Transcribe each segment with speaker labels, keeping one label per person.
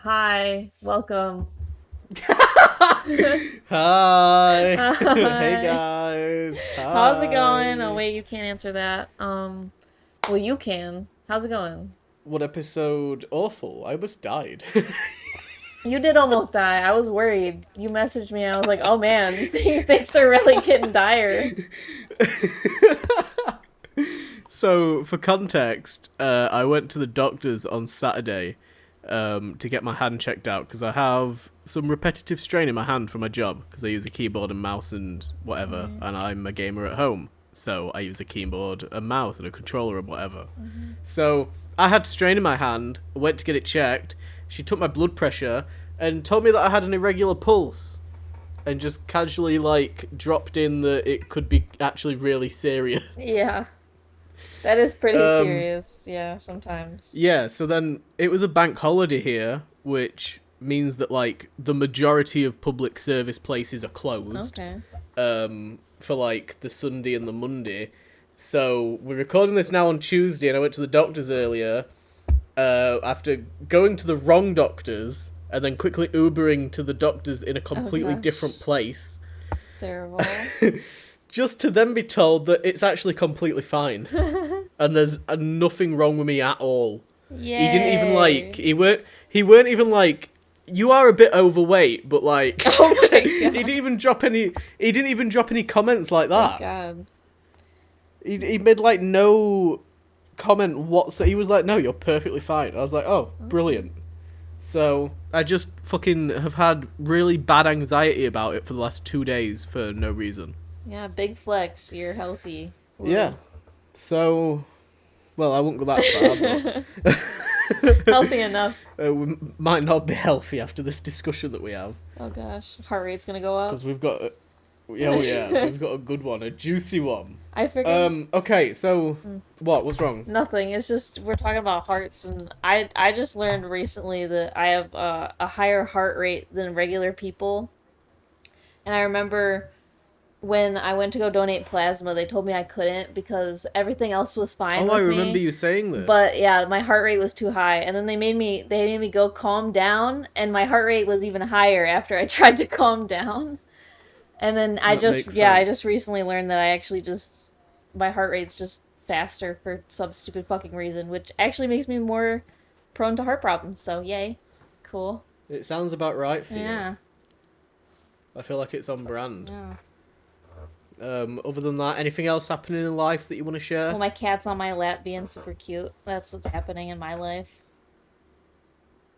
Speaker 1: Hi, welcome.
Speaker 2: Hi. Hey
Speaker 1: Hi.
Speaker 2: guys.
Speaker 1: How's it going? Oh
Speaker 2: Hi.
Speaker 1: wait, you can't answer that. Well you can. How's it going?
Speaker 2: What episode? Awful. I almost died.
Speaker 1: You did almost die. I was worried. You messaged me. I was like, oh man, things are really getting dire.
Speaker 2: So, for context, I went to the doctor's on Saturday to get my hand checked out because I have some repetitive strain in my hand for my job because I use a keyboard and mouse and whatever,
Speaker 1: Right.
Speaker 2: and I'm a gamer at home. So, I use a keyboard, a mouse, and a controller and whatever.
Speaker 1: Mm-hmm.
Speaker 2: So I had strain in my hand, went to get it checked. She took my blood pressure and told me that I had an irregular pulse and just casually dropped in that it could be actually really serious.
Speaker 1: Yeah, that is pretty
Speaker 2: um
Speaker 1: serious. Yeah, sometimes.
Speaker 2: yeah, so then it was a bank holiday here, which means that the majority of public service places are closed
Speaker 1: Okay.
Speaker 2: for the Sunday and the Monday. So we're recording this now on Tuesday and I went to the doctor's earlier after going to the wrong doctors and then quickly Ubering to the doctors in a
Speaker 1: Oh
Speaker 2: completely different
Speaker 1: gosh,
Speaker 2: place,
Speaker 1: it's terrible.
Speaker 2: just to then be told that it's actually completely fine and there's nothing wrong with me at all. He didn't even
Speaker 1: Yay.
Speaker 2: he weren't even like, you are a bit overweight, but
Speaker 1: Oh my god.
Speaker 2: he didn't even drop any comments like
Speaker 1: Thank
Speaker 2: that.
Speaker 1: God.
Speaker 2: He made no comment whatsoever. He was like, no, you're perfectly fine. I was like, oh,
Speaker 1: Okay.
Speaker 2: brilliant. So I just fucking have had really bad anxiety about it for the last 2 days for no reason.
Speaker 1: Yeah, big flex. You're healthy.
Speaker 2: Yeah.
Speaker 1: Woo.
Speaker 2: So, well, I won't go that far,
Speaker 1: Healthy enough.
Speaker 2: but we might not be healthy after this discussion that we have
Speaker 1: Oh gosh, heart rate's gonna go up.
Speaker 2: because we've got, yeah, well, yeah, we've got a good one, a juicy one.
Speaker 1: I figured
Speaker 2: Okay, so what? What's wrong?
Speaker 1: nothing. It's just we're talking about hearts, and I just learned recently that I have a higher heart rate than regular people. And I remember when I went to go donate plasma, they told me I couldn't because everything else was fine
Speaker 2: Oh, I
Speaker 1: with
Speaker 2: remember
Speaker 1: me.
Speaker 2: you saying
Speaker 1: But
Speaker 2: this.
Speaker 1: yeah, my heart rate was too high, and then they made me go calm down, and my heart rate was even higher after I tried to calm down. And then
Speaker 2: That makes
Speaker 1: I just
Speaker 2: sense.
Speaker 1: recently learned that I actually just my heart rate's just faster for some stupid fucking reason, which actually makes me more prone to heart problems. So yay, cool.
Speaker 2: It sounds about right for you.
Speaker 1: Yeah,
Speaker 2: I feel like it's on brand.
Speaker 1: yeah.
Speaker 2: Other than that, anything else happening in life that you want to
Speaker 1: Well,
Speaker 2: share?
Speaker 1: my cat's on my lap being super cute. That's what's happening in my life.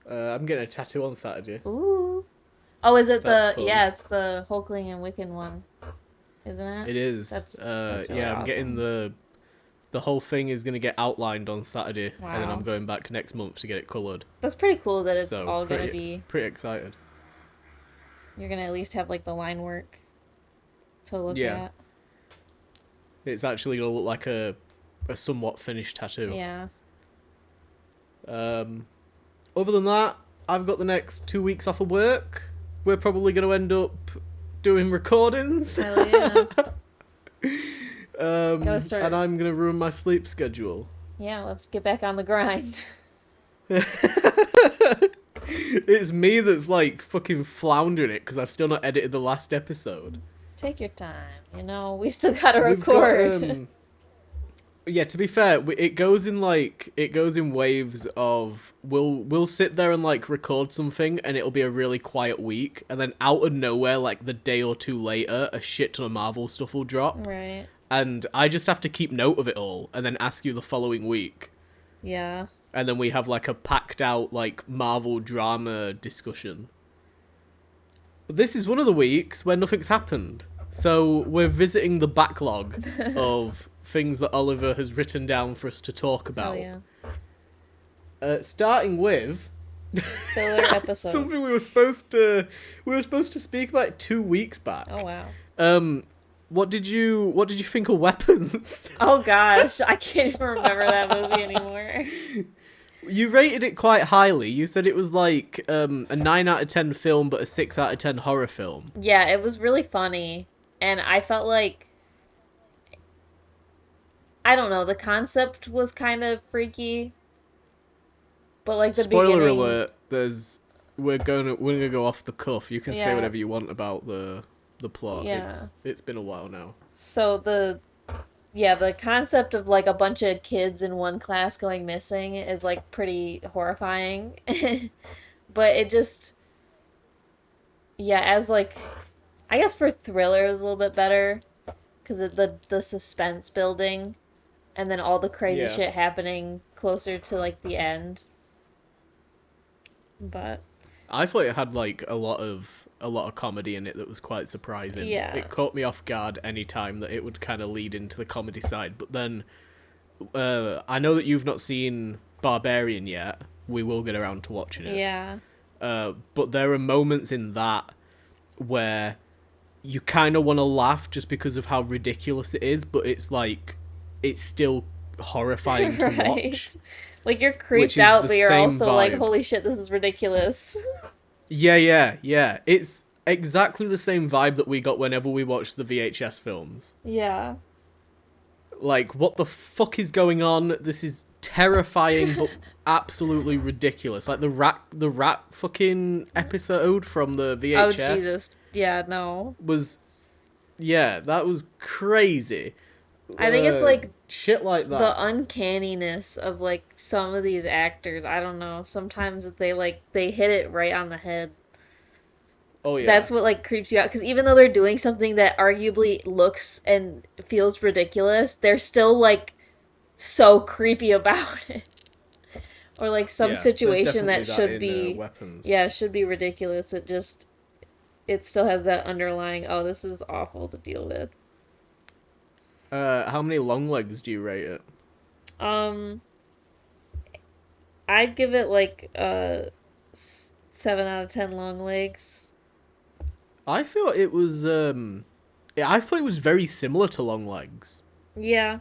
Speaker 2: I'm getting a tattoo on Saturday.
Speaker 1: Ooh. Oh, is it
Speaker 2: That's
Speaker 1: the
Speaker 2: fun.
Speaker 1: yeah? It's the Hulkling and Wiccan one, isn't it?
Speaker 2: It is.
Speaker 1: That's really
Speaker 2: Yeah, I'm getting
Speaker 1: awesome.
Speaker 2: the whole thing is gonna get outlined on Saturday, and then I'm
Speaker 1: Wow,
Speaker 2: going back next month to get it coloured.
Speaker 1: that's pretty cool that it's
Speaker 2: So
Speaker 1: all gonna be.
Speaker 2: pretty excited.
Speaker 1: You're gonna at least have like the line work to look
Speaker 2: Yeah,
Speaker 1: at.
Speaker 2: it's actually gonna look like a somewhat finished tattoo.
Speaker 1: Yeah.
Speaker 2: Um, Other than that, I've got the next 2 weeks off of work. We're probably gonna end up doing recordings.
Speaker 1: Hell yeah. Gotta
Speaker 2: And
Speaker 1: start.
Speaker 2: I'm gonna ruin my sleep schedule.
Speaker 1: Yeah, let's get back on the grind.
Speaker 2: It's me that's fucking floundering it because I've still not edited the last episode.
Speaker 1: Take your time. We still gotta
Speaker 2: We've got
Speaker 1: record.
Speaker 2: yeah. To be fair, it goes in waves of we'll sit there and record something and it'll be a really quiet week, and then out of nowhere, like the day or two later, a shit ton of Marvel stuff will drop,
Speaker 1: Right.
Speaker 2: and I just have to keep note of it all and then ask you the following week.
Speaker 1: Yeah.
Speaker 2: And then we have a packed out Marvel drama discussion. But this is one of the weeks where nothing's happened. So we're visiting the backlog of things that Oliver has written down for us to talk
Speaker 1: Hell
Speaker 2: about.
Speaker 1: yeah.
Speaker 2: Starting with
Speaker 1: Filler episode.
Speaker 2: something we were supposed to speak about 2 weeks
Speaker 1: Oh
Speaker 2: back.
Speaker 1: wow.
Speaker 2: Um, what did you think of Weapons?
Speaker 1: Oh gosh, I can't even remember that movie anymore.
Speaker 2: You rated it quite highly. You said it was a 9 out of 10 film, but a 6 out of 10 horror film.
Speaker 1: Yeah, it was really funny, and I felt like I don't know, the concept was kind of freaky, but like the
Speaker 2: Spoiler
Speaker 1: beginning.
Speaker 2: alert: there's we're gonna go off the cuff. You can say
Speaker 1: Yeah.
Speaker 2: whatever you want about the plot.
Speaker 1: Yeah.
Speaker 2: It's been a while now.
Speaker 1: So the concept of like a bunch of kids in one class going missing is like pretty horrifying. But it just, yeah, as like, I guess for thriller it was a little bit better because of the suspense building and then all the crazy
Speaker 2: Yeah.
Speaker 1: shit happening closer to like the end. But
Speaker 2: I thought it had like a lot of comedy in it that was quite surprising.
Speaker 1: yeah.
Speaker 2: It caught me off guard any time that it would kind of lead into the comedy side. But then I know that you've not seen Barbarian yet. We will get around to watching it.
Speaker 1: Yeah.
Speaker 2: But there are moments in that where you kind of want to laugh just because of how ridiculous it is, but it's like it's still horrifying to watch.
Speaker 1: Like you're
Speaker 2: Which
Speaker 1: creeped
Speaker 2: is
Speaker 1: out,
Speaker 2: the
Speaker 1: but you're
Speaker 2: same
Speaker 1: also like,
Speaker 2: vibe.
Speaker 1: holy shit, this is ridiculous.
Speaker 2: Yeah. It's exactly the same vibe that we got whenever we watched the VHS films.
Speaker 1: Yeah.
Speaker 2: Like, what the fuck is going on? This is terrifying, but absolutely ridiculous. Like the rat fucking episode from the VHS.
Speaker 1: Oh Jesus. Yeah, no.
Speaker 2: Yeah, that was crazy.
Speaker 1: I think it's like
Speaker 2: shit like that.
Speaker 1: the uncanniness of like some of these actors. I don't know. Sometimes they hit it right on the head.
Speaker 2: Oh yeah.
Speaker 1: That's what like creeps you out because even though they're doing something that arguably looks and feels ridiculous, they're still like so creepy about it. Or like some
Speaker 2: Yeah, there's
Speaker 1: situation that
Speaker 2: definitely
Speaker 1: should
Speaker 2: in,
Speaker 1: be
Speaker 2: weapons.
Speaker 1: yeah, should be ridiculous. It still has that underlying, oh, this is awful to deal with.
Speaker 2: How many long legs do you rate it?
Speaker 1: Um, I'd give it like 7 out of 10 long legs.
Speaker 2: I feel it was I thought it was very similar to Long Legs.
Speaker 1: Yeah.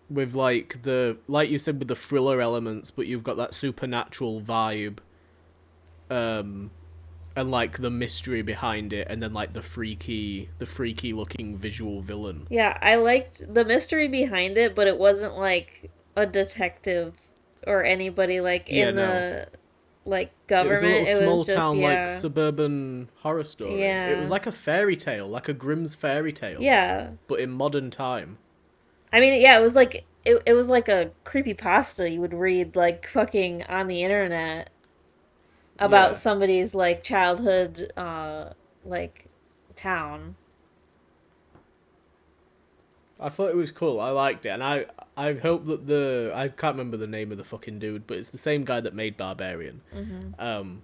Speaker 2: With like you said, with the thriller elements, but you've got that supernatural vibe. And like the mystery behind it, and then like the freaky looking visual villain.
Speaker 1: Yeah, I liked the mystery behind it, but it wasn't like a detective or anybody like in the like government.
Speaker 2: It was a little small
Speaker 1: just
Speaker 2: town like suburban horror story.
Speaker 1: Yeah.
Speaker 2: It was like a fairy tale, like a Grimm's fairy tale.
Speaker 1: Yeah.
Speaker 2: But in modern time.
Speaker 1: I mean, yeah, it was like it was like a creepypasta you would read like fucking on the internet about somebody's like childhood like town.
Speaker 2: I thought it was cool. I liked it, and I hope that I can't remember the name of the fucking dude, but it's the same guy that made Barbarian.
Speaker 1: Mm-hmm.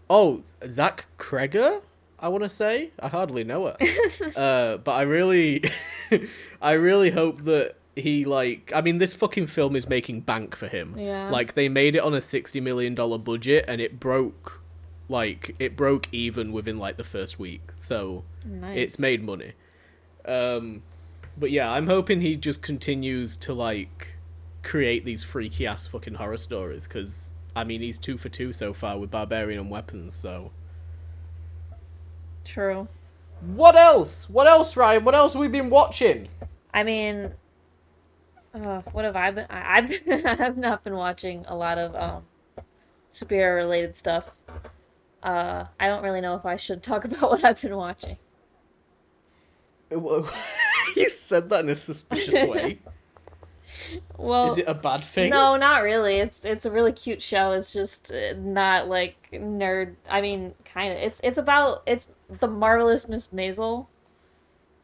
Speaker 2: Oh, Zach Kreger, I want to say. I hardly know her. But I really I really hope that he like, I mean, this fucking film is making bank for him.
Speaker 1: Yeah.
Speaker 2: Like they made it on a $60 million budget, and it broke even within like the first week. So
Speaker 1: Nice.
Speaker 2: it's made money. But yeah, I'm hoping he just continues to like create these freaky ass fucking horror stories, because I mean he's 2 for 2 so far with Barbarian and Weapons. So
Speaker 1: True.
Speaker 2: what else, Ryan? What else have we been watching?
Speaker 1: I mean, what have I been? I've not been watching a lot of superhero related stuff. I don't really know if I should talk about what I've been watching.
Speaker 2: You said that in a suspicious way.
Speaker 1: Well,
Speaker 2: is it a bad thing?
Speaker 1: no, not really. It's a really cute show. It's just not like nerd. I mean, kind of. It's the Marvelous Miss Maisel.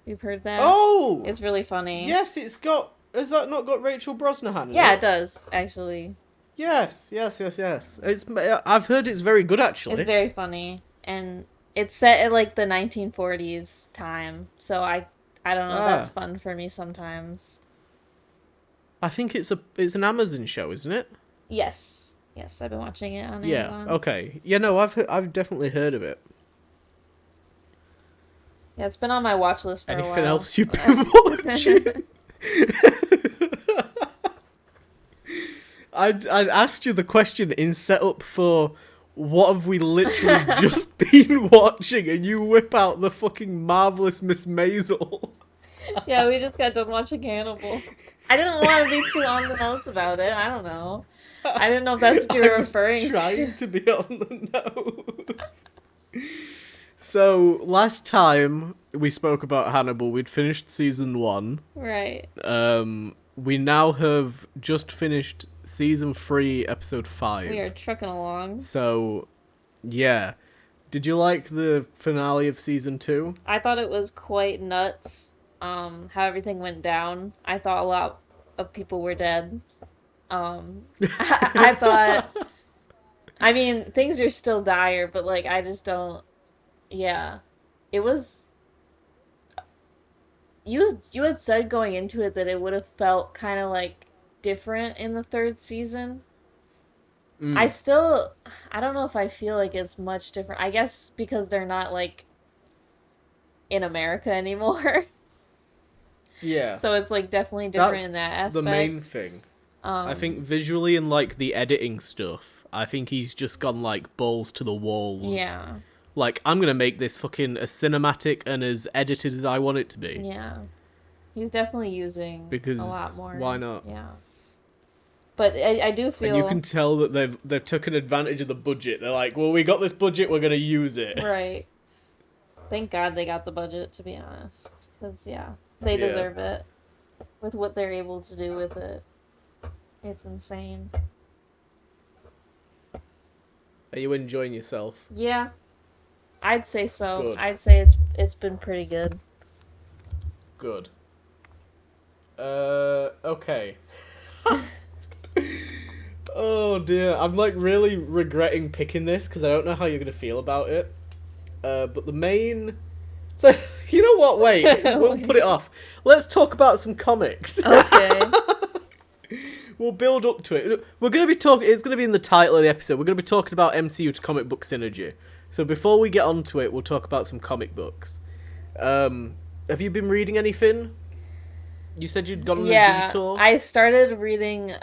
Speaker 1: You've heard that?
Speaker 2: Oh,
Speaker 1: It's really funny.
Speaker 2: yes, it's got. Has that not got Rachel Brosnahan in
Speaker 1: Yeah,
Speaker 2: it?
Speaker 1: it does actually.
Speaker 2: Yes. I've heard it's very good, actually.
Speaker 1: It's very funny, and it's set at like the 1940s time. So I don't know. That's fun for me sometimes.
Speaker 2: I think it's an Amazon show, isn't it?
Speaker 1: Yes, I've been watching it on
Speaker 2: Yeah.
Speaker 1: Amazon.
Speaker 2: Okay. Yeah. No, I've definitely heard of it.
Speaker 1: Yeah, it's been on my watch list for a while.
Speaker 2: Anything else you've been watching? I'd asked you the question in setup for what have we literally just been watching, and you whip out the fucking Marvelous Miss Maisel.
Speaker 1: Yeah, we just got done watching Hannibal. I didn't want to be too on the nose about it. I don't know. I didn't know if that's what you were
Speaker 2: I was
Speaker 1: referring to.
Speaker 2: trying to be on the nose. So last time we spoke about Hannibal, we'd finished season 1.
Speaker 1: Right.
Speaker 2: We now have just finished season 3, episode
Speaker 1: We are
Speaker 2: 5.
Speaker 1: trucking along.
Speaker 2: So, yeah. Did you like the finale of season 2?
Speaker 1: I thought it was quite nuts, how everything went down. I thought a lot of people were dead. I thought, I mean, things are still dire, but like, I just don't, yeah. It was, you had said going into it that it would have felt kind of like different in the third season. I
Speaker 2: Mm,
Speaker 1: still, I don't know if I feel like it's much different. I guess because they're not like in America anymore.
Speaker 2: yeah.
Speaker 1: So it's like definitely different
Speaker 2: That's
Speaker 1: in that
Speaker 2: the main
Speaker 1: aspect.
Speaker 2: thing. I think
Speaker 1: Um,
Speaker 2: visually and like the editing stuff, I think he's just gone like balls to the walls.
Speaker 1: yeah.
Speaker 2: Like, I'm gonna make this fucking as cinematic and as edited as I want it to be.
Speaker 1: Yeah. He's definitely using a lot
Speaker 2: Because why
Speaker 1: more.
Speaker 2: not?
Speaker 1: Yeah. But I do
Speaker 2: And you can
Speaker 1: feel
Speaker 2: tell that they've taken advantage of the budget. They're like, well, we got this budget, we're gonna use it.
Speaker 1: right. Thank God they got the budget, to be honest. Because, yeah, they
Speaker 2: Yeah.
Speaker 1: deserve it with what they're able to do with it. It's insane.
Speaker 2: Are you enjoying yourself?
Speaker 1: Yeah, I'd say so.
Speaker 2: Good.
Speaker 1: I'd say it's been pretty good.
Speaker 2: Good. Okay. Oh dear, I'm like really regretting picking this because I don't know how you're gonna feel about it. But the main, you know what? Wait, we'll put it off. Let's talk about some comics.
Speaker 1: Okay.
Speaker 2: We'll build up to it. We're gonna be talking. It's gonna be in the title of the episode. We're gonna be talking about MCU to comic book synergy. So before we get onto it, we'll talk about some comic books. Have you been reading anything? You said you'd gone on a
Speaker 1: Yeah,
Speaker 2: detour.
Speaker 1: I started reading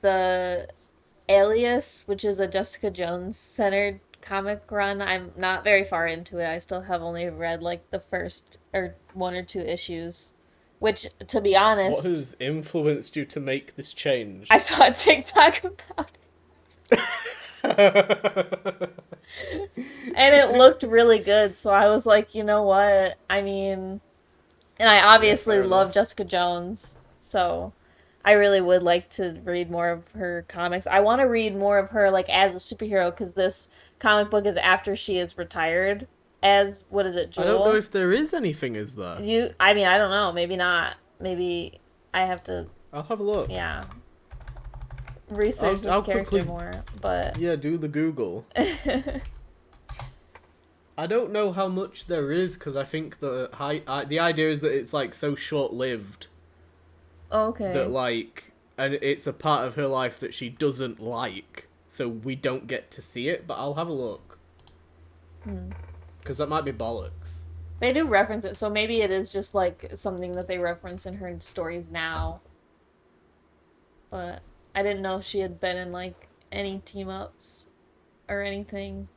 Speaker 1: the Alias, which is a Jessica Jones centered comic run. I'm not very far into it. I still have only read like the first or one or two issues, which, to be
Speaker 2: What
Speaker 1: honest,
Speaker 2: has influenced you to make this change?
Speaker 1: I saw a TikTok about it and it looked really good. So I was like, you know what? I mean, and I
Speaker 2: Yeah,
Speaker 1: obviously
Speaker 2: fair
Speaker 1: love
Speaker 2: enough.
Speaker 1: Jessica Jones, so I really would like to read more of her comics. I want to read more of her like as a superhero because this comic book is after she is retired as what is it,
Speaker 2: I don't know
Speaker 1: Jewel?
Speaker 2: if there is anything as that.
Speaker 1: I mean, I don't know. Maybe not. Maybe I have to,
Speaker 2: I'll have a look.
Speaker 1: yeah, research this
Speaker 2: I'll
Speaker 1: character
Speaker 2: quickly,
Speaker 1: more. But
Speaker 2: yeah, do the Google. I don't know how much there is because I think the idea is that it's like so short lived
Speaker 1: okay,
Speaker 2: that like, and it's a part of her life that she doesn't like, so we don't get to see it. But I'll have a look because that might be bollocks.
Speaker 1: they do reference it, so maybe it is just like something that they reference in her stories now. But I didn't know if she had been in like any team ups or anything.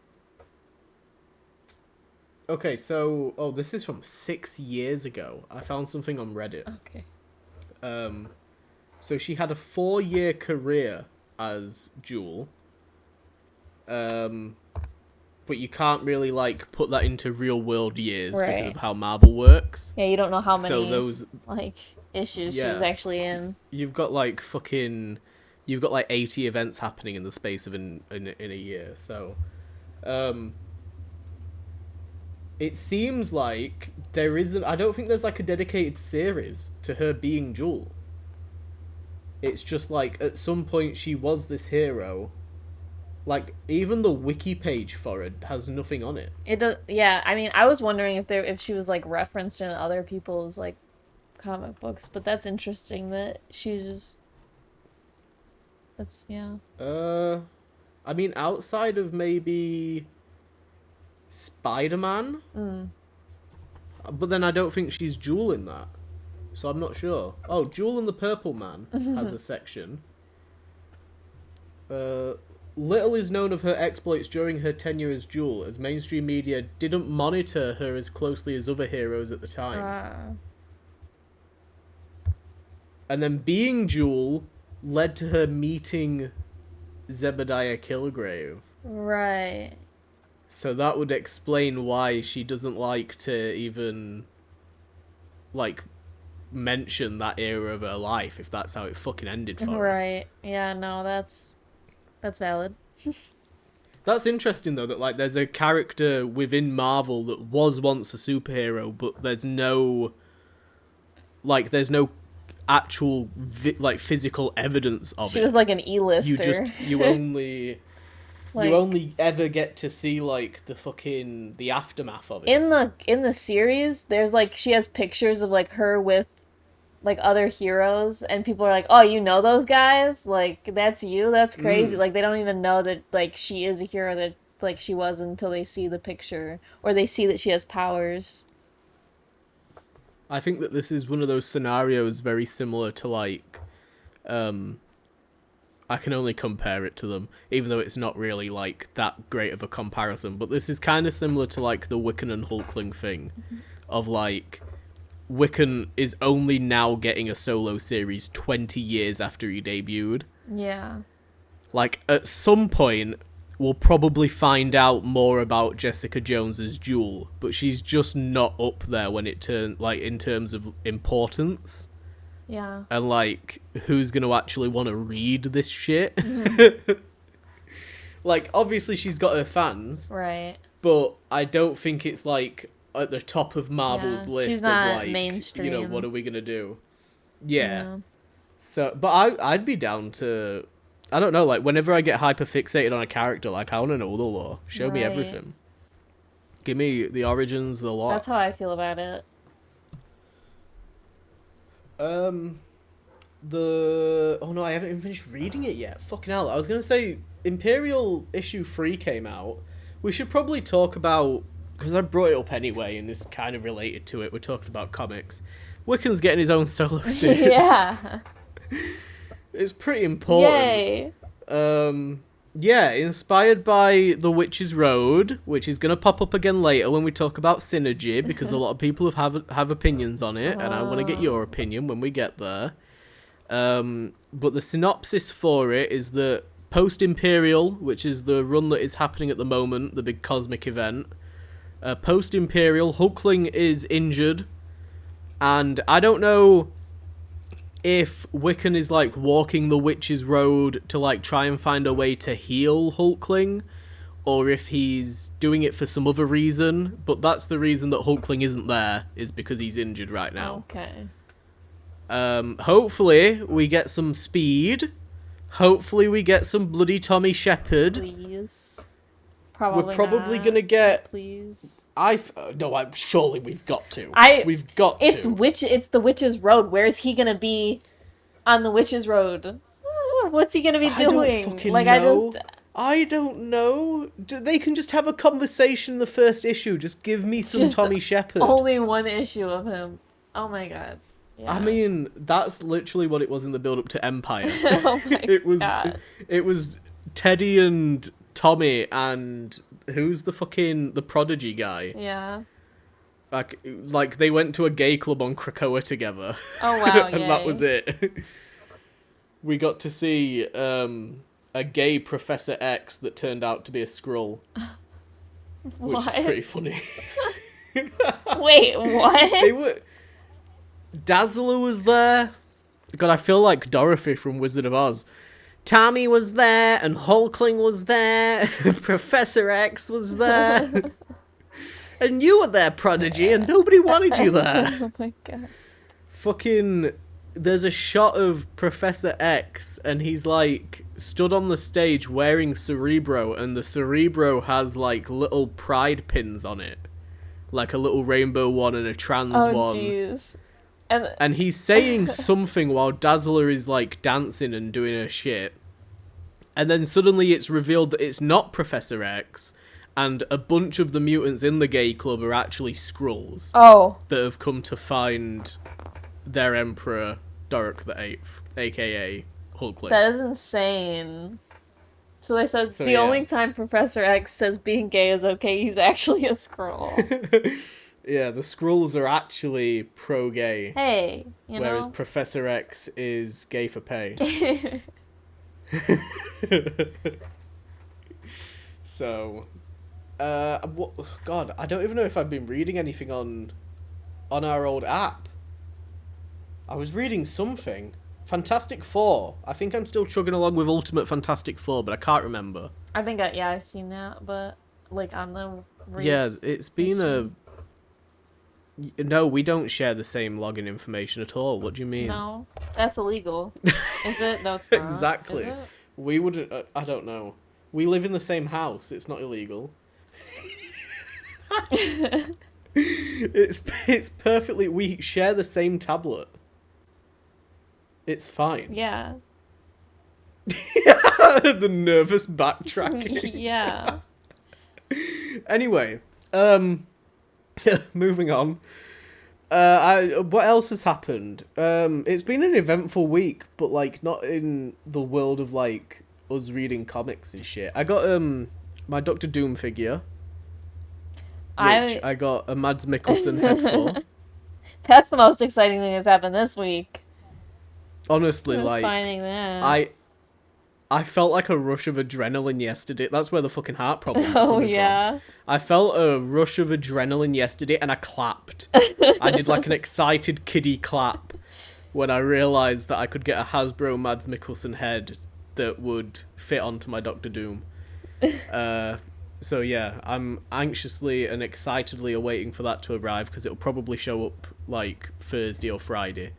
Speaker 2: Okay, so this is from 6 years ago. I found something on Reddit.
Speaker 1: Okay.
Speaker 2: Um, so she had a 4-year career as Jewel. Um, but you can't really like put that into real world years because
Speaker 1: Right.
Speaker 2: of how Marvel works.
Speaker 1: Yeah, you don't know how
Speaker 2: So
Speaker 1: many
Speaker 2: those,
Speaker 1: like issues she
Speaker 2: yeah,
Speaker 1: was actually in.
Speaker 2: you've got like fucking, you've got like 80 events happening in the space of in a year. So, um, it seems like there isn't. I don't think there's like a dedicated series to her being Jewel. It's just like at some point she was this hero. Like even the wiki page for it has nothing on it.
Speaker 1: It does. Yeah, I mean, I was wondering if she was like referenced in other people's like comic books, but that's interesting that she's just. That's yeah.
Speaker 2: Uh, I mean outside of maybe Spider-Man,
Speaker 1: Mm.
Speaker 2: but then I don't think she's Jewel in that. So I'm not sure. Oh, Jewel and the Purple Man has a section. Little is known of her exploits during her tenure as Jewel, as mainstream media didn't monitor her as closely as other heroes at the time.
Speaker 1: Ah.
Speaker 2: And then being Jewel led to her meeting Zebediah Kilgrave.
Speaker 1: Right.
Speaker 2: So that would explain why she doesn't like to even, like, mention that era of her life, if that's how it fucking ended for her.
Speaker 1: Right. Yeah, no, that's valid.
Speaker 2: That's interesting, though, that, like, there's a character within Marvel that was once a superhero, but there's no actual, like, physical evidence of
Speaker 1: She
Speaker 2: it.
Speaker 1: was like an E-lister.
Speaker 2: You
Speaker 1: Like
Speaker 2: only ever get to see, like, the aftermath of it.
Speaker 1: in the series, there's like she has pictures of like her with like other heroes, and people are like, "Oh, you know those guys? Like that's you? That's crazy!" Like they don't even know that like she is a hero that like she was until they see the picture or they see that she has powers.
Speaker 2: I think that this is one of those scenarios very similar to, like, I can only compare it to them, even though it's not really, like, that great of a comparison. But this is kind of similar to, like, the Wiccan and Hulkling thing. Of, like, Wiccan is only now getting a solo series 20 years after he debuted.
Speaker 1: Yeah.
Speaker 2: Like, at some point, we'll probably find out more about Jessica Jones's Jewel, but she's just not up there when it turns, like, in terms of importance.
Speaker 1: Yeah.
Speaker 2: And, like, who's going to actually want to read this shit? Like, obviously she's got her fans,
Speaker 1: Right.
Speaker 2: but I don't think it's, like, at the top of Marvel's list
Speaker 1: She's not
Speaker 2: of, like,
Speaker 1: mainstream.
Speaker 2: you know, what are we going to do? Yeah.
Speaker 1: Yeah.
Speaker 2: So, but I'd be down to, I don't know, like, whenever I get hyper-fixated on a character, like, I want to know the lore. Show me
Speaker 1: Right.
Speaker 2: everything. Give me the origins, the lore.
Speaker 1: That's how I feel about it.
Speaker 2: Oh no, I haven't even finished reading it yet. Fucking hell. I was going to say, Imperial issue 3 came out. We should probably talk about, because I brought it up anyway, and it's kind of related to it. We're talking about comics. Wiccan's getting his own solo series.
Speaker 1: Yeah.
Speaker 2: It's pretty important.
Speaker 1: Yay.
Speaker 2: Yeah, inspired by The Witch's Road, which is going to pop up again later when we talk about Synergy, because a lot of people have opinions on it, and I want to get your opinion when we get there. But the synopsis for it is that post-Imperial, which is the run that is happening at the moment, the big cosmic event, post-Imperial, Hulkling is injured, and I don't know if Wiccan is, like, walking the Witch's Road to, like, try and find a way to heal Hulkling, or if he's doing it for some other reason, but that's the reason that Hulkling isn't there, is because he's injured right now.
Speaker 1: Okay.
Speaker 2: Hopefully we get some speed. Hopefully we get some bloody Tommy Shepherd.
Speaker 1: Please. Probably
Speaker 2: We're probably
Speaker 1: not.
Speaker 2: gonna get...
Speaker 1: Please.
Speaker 2: Surely we've got to. We've got
Speaker 1: It's
Speaker 2: to.
Speaker 1: It's the Witch's Road. Where is he gonna be on the Witch's Road? What's he gonna be doing?
Speaker 2: I don't fucking know. I don't know. They can just have a conversation in the first issue. Just give me some Tommy Shepherd.
Speaker 1: Only one issue of him. Oh my god. Yeah.
Speaker 2: I mean, that's literally what it was in the build-up to Empire.
Speaker 1: Oh my god.
Speaker 2: It was Teddy and Tommy and who's the Prodigy guy?
Speaker 1: Yeah.
Speaker 2: Like they went to a gay club on Krakoa together.
Speaker 1: Oh wow,
Speaker 2: and that was it. We got to see a gay Professor X that turned out to be a Skrull. Which is pretty funny.
Speaker 1: Wait, what?
Speaker 2: Dazzler was there. God, I feel like Dorothy from Wizard of Oz. Tommy was there, and Hulkling was there, Professor X was there. And you were there, Prodigy, and nobody wanted you there.
Speaker 1: Oh my god.
Speaker 2: Fucking, there's a shot of Professor X, and he's, like, stood on the stage wearing Cerebro, and the Cerebro has, like, little pride pins on it. Like a little rainbow one and a trans one.
Speaker 1: Oh, jeez.
Speaker 2: And he's saying something while Dazzler is, like, dancing and doing her shit. And then suddenly it's revealed that it's not Professor X, and a bunch of the mutants in the gay club are actually Skrulls.
Speaker 1: Oh.
Speaker 2: That have come to find their Emperor, Dorok the Eighth, a.k.a. Hulkling.
Speaker 1: That is insane. So they said the only time Professor X says being gay is okay, he's actually a Skrull.
Speaker 2: Yeah, the Skrulls are actually pro-gay.
Speaker 1: Hey, you know.
Speaker 2: Whereas Professor X is gay for pay. So, what, God, I don't even know if I've been reading anything on our old app. I was reading something. Fantastic Four. I think I'm still chugging along with Ultimate Fantastic Four, but I can't remember.
Speaker 1: I think I've seen that, but like on the
Speaker 2: Yeah,
Speaker 1: reels.
Speaker 2: it's been a... No, we don't share the same login information at all. What do you mean?
Speaker 1: No, that's illegal. Is it? No, it's not.
Speaker 2: Exactly.
Speaker 1: Is
Speaker 2: We wouldn't... I don't know. We live in the same house. It's not illegal.
Speaker 1: it?
Speaker 2: It's perfectly... We share the same tablet. It's fine.
Speaker 1: Yeah.
Speaker 2: The nervous backtracking.
Speaker 1: Yeah.
Speaker 2: Anyway, moving on. What else has happened? It's been an eventful week, but like not in the world of like us reading comics and shit. I got my Doctor Doom figure, which I got a Mads Mikkelsen head for.
Speaker 1: That's the most exciting thing that's happened this week.
Speaker 2: Honestly,
Speaker 1: Just
Speaker 2: like
Speaker 1: finding that.
Speaker 2: I felt like a rush of adrenaline yesterday. That's where the fucking heart problems are
Speaker 1: Oh
Speaker 2: coming
Speaker 1: yeah.
Speaker 2: from. I felt a rush of adrenaline yesterday and I clapped. I did like an excited kiddie clap when I realised that I could get a Hasbro Mads Mikkelsen head that would fit onto my Doctor Doom. So yeah, I'm anxiously and excitedly awaiting for that to arrive because it'll probably show up like Thursday or Friday.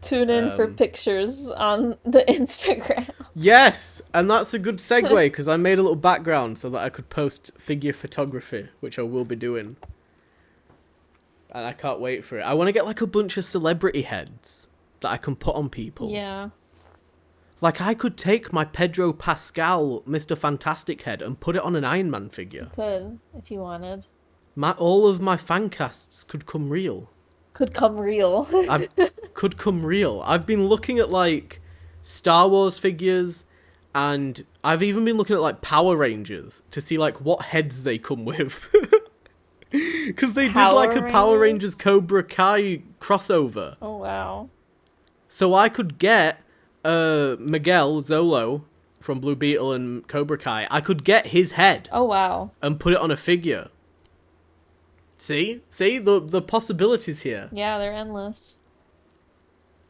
Speaker 1: Tune in for pictures on the Instagram.
Speaker 2: Yes, and that's a good segue because I made a little background so that I could post figure photography, which I will be doing. And I can't wait for it. I want to get like a bunch of celebrity heads that I can put on people.
Speaker 1: Yeah.
Speaker 2: Like I could take my Pedro Pascal Mr. Fantastic head and put it on an Iron Man figure.
Speaker 1: Could, if you wanted.
Speaker 2: All of my fan casts could come real.
Speaker 1: Could come real.
Speaker 2: Could come real. I've been looking at like Star Wars figures, and I've even been looking at like Power Rangers to see like what heads they come with. Because they did like a Power Rangers Cobra Kai crossover.
Speaker 1: Oh wow.
Speaker 2: So I could get Miguel Zolo from Blue Beetle and Cobra Kai. I could get his head.
Speaker 1: Oh wow.
Speaker 2: And put it on a figure. See the possibilities here.
Speaker 1: Yeah, they're endless.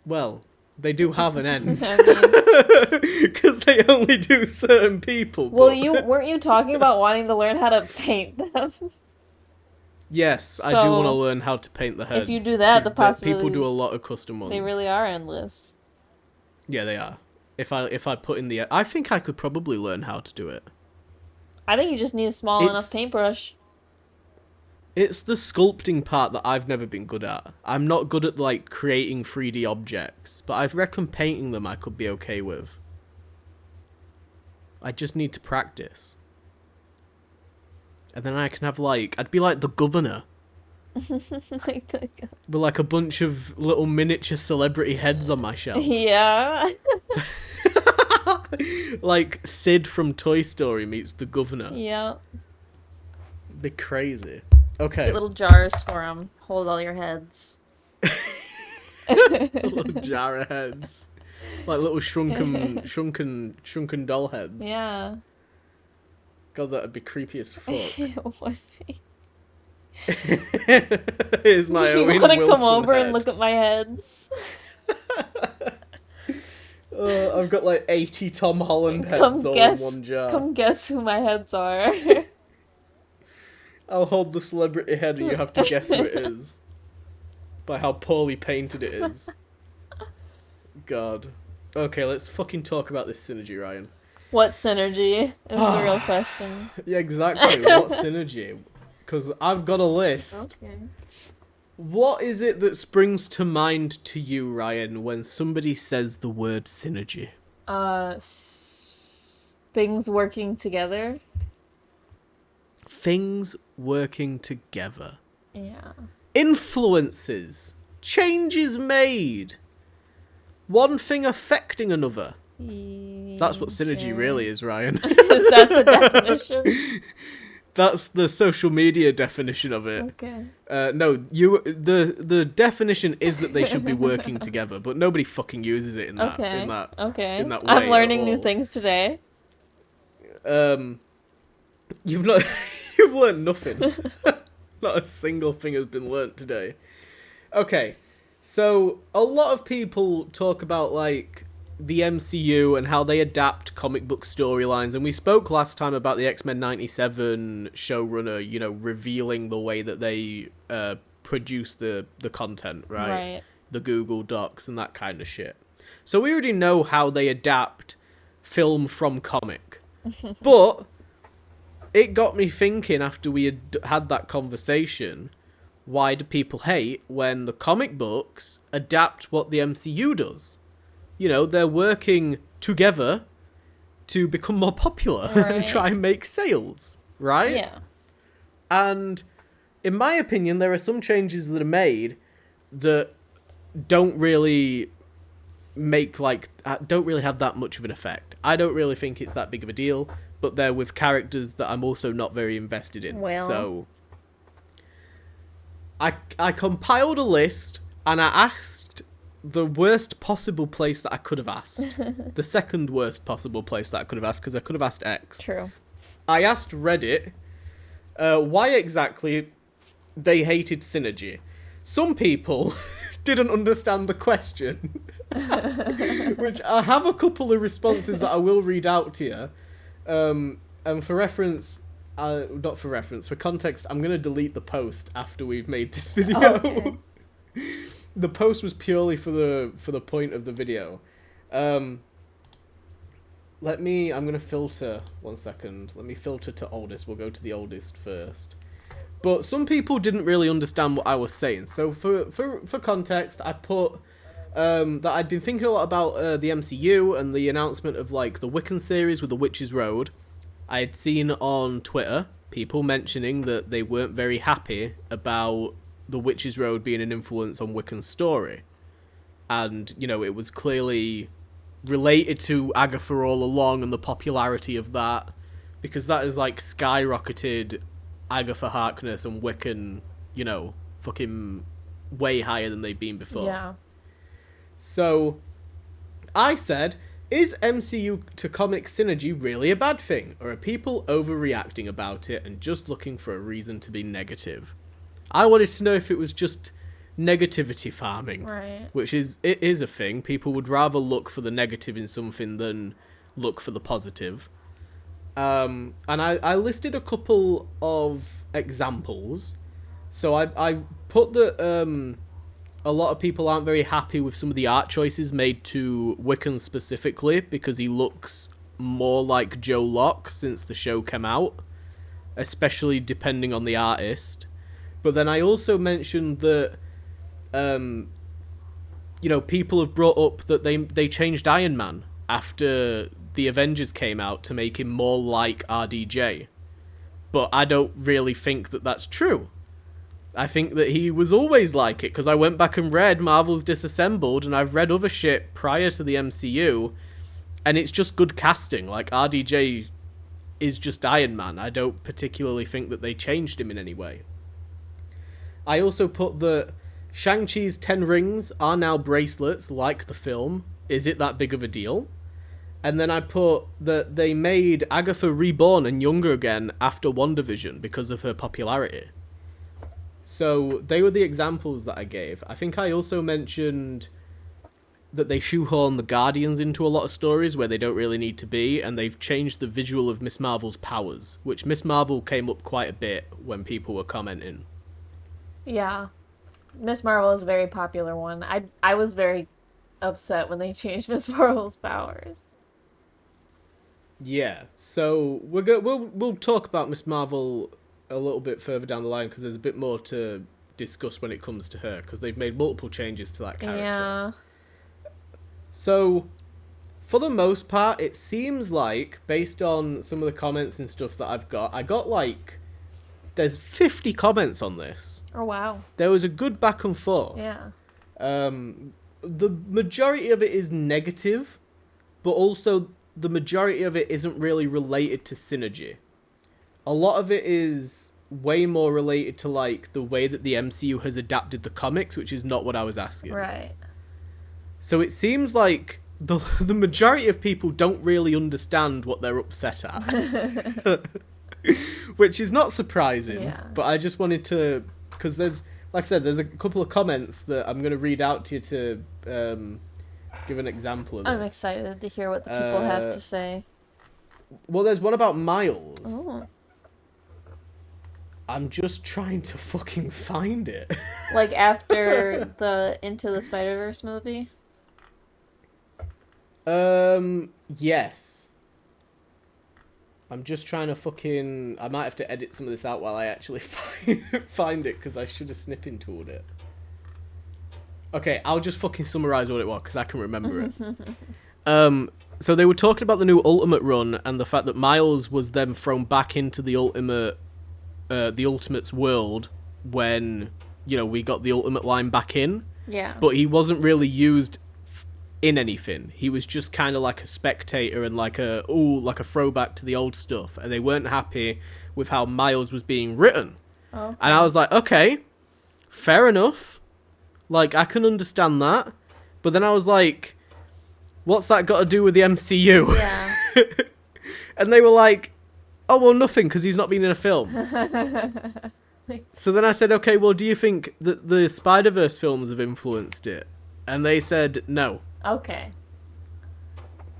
Speaker 2: Well, they do have an end.
Speaker 1: I mean,
Speaker 2: Because they only do certain people.
Speaker 1: well,
Speaker 2: but...
Speaker 1: weren't you talking about wanting to learn how to paint them?
Speaker 2: Yes, I do
Speaker 1: So,
Speaker 2: want to learn how to paint the heads.
Speaker 1: if you do that, the
Speaker 2: 'cause
Speaker 1: possibilities.
Speaker 2: people do a lot of custom ones.
Speaker 1: They really are endless.
Speaker 2: Yeah, they are. If I put in I think I could probably learn how to do it.
Speaker 1: I think you just need a small enough paintbrush.
Speaker 2: It's the sculpting part that I've never been good at. I'm not good at like creating 3D objects, but I reckon painting them I could be okay with. I just need to practice. And then I can have like, I'd be like the governor. With like a bunch of little miniature celebrity heads on my shelf.
Speaker 1: Yeah.
Speaker 2: Like Sid from Toy Story meets the governor.
Speaker 1: Yeah.
Speaker 2: Be crazy. Okay.
Speaker 1: Get little jars for them. Hold all your heads.
Speaker 2: Little jar of heads. Like little shrunken doll heads.
Speaker 1: Yeah.
Speaker 2: God, that'd be creepy as fuck.
Speaker 1: It would be.
Speaker 2: Here's my
Speaker 1: You
Speaker 2: Owen
Speaker 1: want to
Speaker 2: Wilson
Speaker 1: come over
Speaker 2: head.
Speaker 1: and look at my heads?
Speaker 2: I've got like 80 Tom Holland heads
Speaker 1: Come
Speaker 2: all
Speaker 1: guess.
Speaker 2: in one jar.
Speaker 1: Come guess who my heads are.
Speaker 2: I'll hold the celebrity head and you have to guess who it is. By how poorly painted it is. God. Okay, let's fucking talk about this synergy, Ryan.
Speaker 1: What synergy is the real question.
Speaker 2: Yeah, exactly. What synergy? Because I've got a list.
Speaker 1: Okay.
Speaker 2: What is it that springs to mind to you, Ryan, when somebody says the word synergy?
Speaker 1: Things working together.
Speaker 2: Things working together.
Speaker 1: Yeah.
Speaker 2: Influences. Changes made. One thing affecting another. That's what synergy really is, Ryan.
Speaker 1: Is that the definition?
Speaker 2: That's the social media definition of it.
Speaker 1: Okay.
Speaker 2: No, the definition is that they should be working together, but nobody fucking uses it in that
Speaker 1: Okay.
Speaker 2: in
Speaker 1: Okay.
Speaker 2: that
Speaker 1: I'm
Speaker 2: way at
Speaker 1: learning new
Speaker 2: all.
Speaker 1: things today.
Speaker 2: You've not you've learned nothing. Not a single thing has been learnt today. Okay, so a lot of people talk about like the MCU and how they adapt comic book storylines, and we spoke last time about the X-Men 97 showrunner, you know, revealing the way that they produce the content, right?
Speaker 1: Right.
Speaker 2: The Google Docs and that kind of shit. So we already know how they adapt film from comic. But it got me thinking after we had that conversation, why do people hate when the comic books adapt what the MCU does? You know, they're working together to become more popular and
Speaker 1: Right.
Speaker 2: try and make sales, right?
Speaker 1: Yeah.
Speaker 2: And in my opinion, there are some changes that are made that don't really don't really have that much of an effect. I don't really think it's that big of a deal, but they're with characters that I'm also not very invested in.
Speaker 1: Well.
Speaker 2: So I compiled a list and I asked the worst possible place that I could have asked. The second worst possible place that I could have asked, because I could have asked X.
Speaker 1: True.
Speaker 2: I asked Reddit why exactly they hated synergy. Some people didn't understand the question, which I have a couple of responses that I will read out to you. And for reference, not for reference, for context, I'm going to delete the post after we've made this video.
Speaker 1: Okay.
Speaker 2: The post was purely for the point of the video. I'm going to filter, 1 second. Let me filter to oldest. We'll go to the oldest first. But some people didn't really understand what I was saying. So for context, I put that I'd been thinking a lot about the MCU and the announcement of like the Wiccan series with the Witch's Road. I had seen on Twitter people mentioning that they weren't very happy about the Witch's Road being an influence on Wiccan's story. And, you know, it was clearly related to Agatha all along and the popularity of that, because that has like skyrocketed Agatha Harkness and Wiccan, you know, fucking way higher than they've been before.
Speaker 1: Yeah.
Speaker 2: So I said, is MCU to comic synergy really a bad thing, or are people overreacting about it and just looking for a reason to be negative? I wanted to know if it was just negativity farming,
Speaker 1: Right.
Speaker 2: which it is a thing. People would rather look for the negative in something than look for the positive. And I listed a couple of examples. So I put that a lot of people aren't very happy with some of the art choices made to Wiccan specifically, because he looks more like Joe Locke since the show came out, especially depending on the artist. But then I also mentioned that, you know, people have brought up that they changed Iron Man after the Avengers came out to make him more like RDJ. But I don't really think that that's true. I think that he was always like it, because I went back and read Marvel's Disassembled, and I've read other shit prior to the MCU, and it's just good casting. Like, RDJ is just Iron Man. I don't particularly think that they changed him in any way. I also put that Shang-Chi's 10 rings are now bracelets, like the film. Is it that big of a deal? And then I put that they made Agatha reborn and younger again after WandaVision because of her popularity. So they were the examples that I gave. I think I also mentioned that they shoehorn the Guardians into a lot of stories where they don't really need to be, and they've changed the visual of Miss Marvel's powers, which Miss Marvel came up quite a bit when people were commenting.
Speaker 1: Yeah. Miss Marvel is a very popular one. I was very upset when they changed Miss Marvel's powers.
Speaker 2: Yeah, so we'll talk about Miss Marvel a little bit further down the line, because there's a bit more to discuss when it comes to her, because they've made multiple changes to that character.
Speaker 1: Yeah.
Speaker 2: So, for the most part, it seems like, based on some of the comments and stuff that I got like, there's 50 comments on this.
Speaker 1: Oh, wow.
Speaker 2: There was a good back and forth.
Speaker 1: Yeah.
Speaker 2: The majority of it is negative, but also the majority of it isn't really related to synergy. a lot of it is way more related to like the way that the MCU has adapted the comics, which is not what I was asking.
Speaker 1: Right.
Speaker 2: So it seems like the majority of people don't really understand what they're upset at, which is not surprising.
Speaker 1: Yeah.
Speaker 2: But I just wanted to, because there's, like I said, there's a couple of comments that I'm going to read out to you to give an example of this.
Speaker 1: I'm excited to hear what the people have to say.
Speaker 2: Well, there's one about Miles.
Speaker 1: Oh.
Speaker 2: I'm just trying to fucking find it.
Speaker 1: Like after the Into the Spider-Verse movie?
Speaker 2: Yes. I'm just trying to fucking... I might have to edit some of this out while I actually find it, because I should have snipping tooled it. Okay, I'll just fucking summarize what it was, because I can remember it. So they were talking about the new Ultimate run, and the fact that Miles was then thrown back into the Ultimates world when, you know, we got the Ultimate line back in.
Speaker 1: Yeah.
Speaker 2: But he wasn't really used in anything. He was just kind of like a spectator and like a throwback to the old stuff, and they weren't happy with how Miles was being written.
Speaker 1: Okay.
Speaker 2: And I was like, okay, fair enough, like I can understand that. But then I was like, what's that got to do with the MCU?
Speaker 1: Yeah.
Speaker 2: And they were like, oh well, nothing, because he's not been in a film. So then I said, okay, well, do you think that the Spider-Verse films have influenced it? And they said no.
Speaker 1: Okay.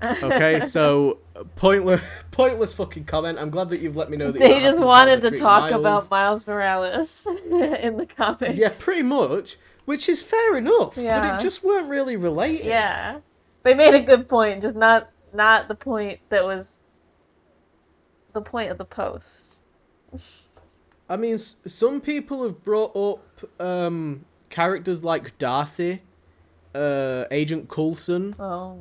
Speaker 2: Okay, so pointless fucking comment. I'm glad that you've let me know that
Speaker 1: They just wanted to talk
Speaker 2: Miles.
Speaker 1: about Miles Morales in the comics.
Speaker 2: Yeah, pretty much, which is fair enough,
Speaker 1: Yeah.
Speaker 2: but it just weren't really related.
Speaker 1: Yeah. They made a good point, just not the point that was the point of the post.
Speaker 2: I mean, some people have brought up characters like Darcy, Agent Coulson,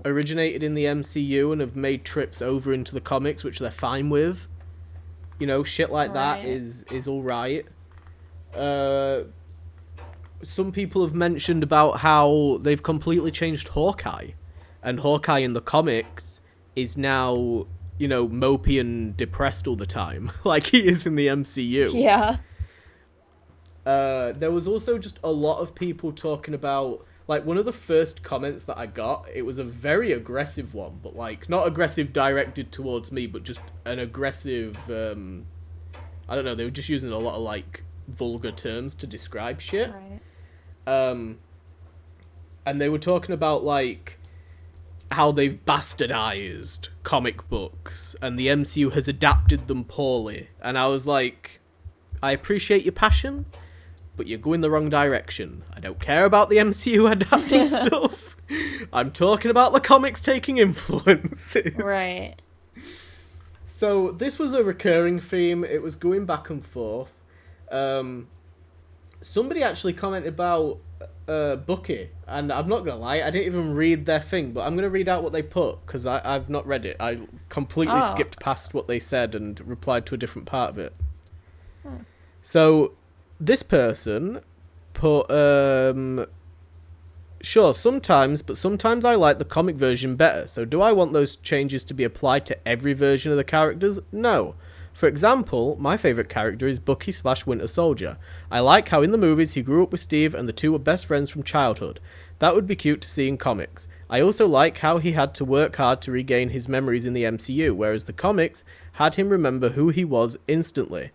Speaker 2: originated in the MCU and have made trips over into the comics, which they're fine with. You know, shit like that is all right. Some people have mentioned about how they've completely changed Hawkeye, and Hawkeye in the comics is now, you know, mopey and depressed all the time, like he is in the MCU.
Speaker 1: Yeah.
Speaker 2: There was also just a lot of people talking about, like, one of the first comments that I got, it was a very aggressive one, but, like, not aggressive directed towards me, but just an aggressive, I don't know, they were just using a lot of, like, vulgar terms to describe shit.
Speaker 1: Right.
Speaker 2: And they were talking about, like, how they've bastardized comic books, and the MCU has adapted them poorly. And I was like, I appreciate your passion, but you're going the wrong direction. I don't care about the MCU adapting stuff. I'm talking about the comics taking influences.
Speaker 1: Right.
Speaker 2: So this was a recurring theme. It was going back and forth. Somebody actually commented about Bucky, and I'm not gonna lie, I didn't even read their thing, but I'm gonna read out what they put, because I've not read it. I completely skipped past what they said and replied to a different part of it. So this person put, sure, sometimes, but sometimes I like the comic version better, so do I want those changes to be applied to every version of the characters? No. For example, my favourite character is Bucky/Winter Soldier. I like how in the movies he grew up with Steve and the two were best friends from childhood. That would be cute to see in comics. I also like how he had to work hard to regain his memories in the MCU, whereas the comics had him remember who he was instantly.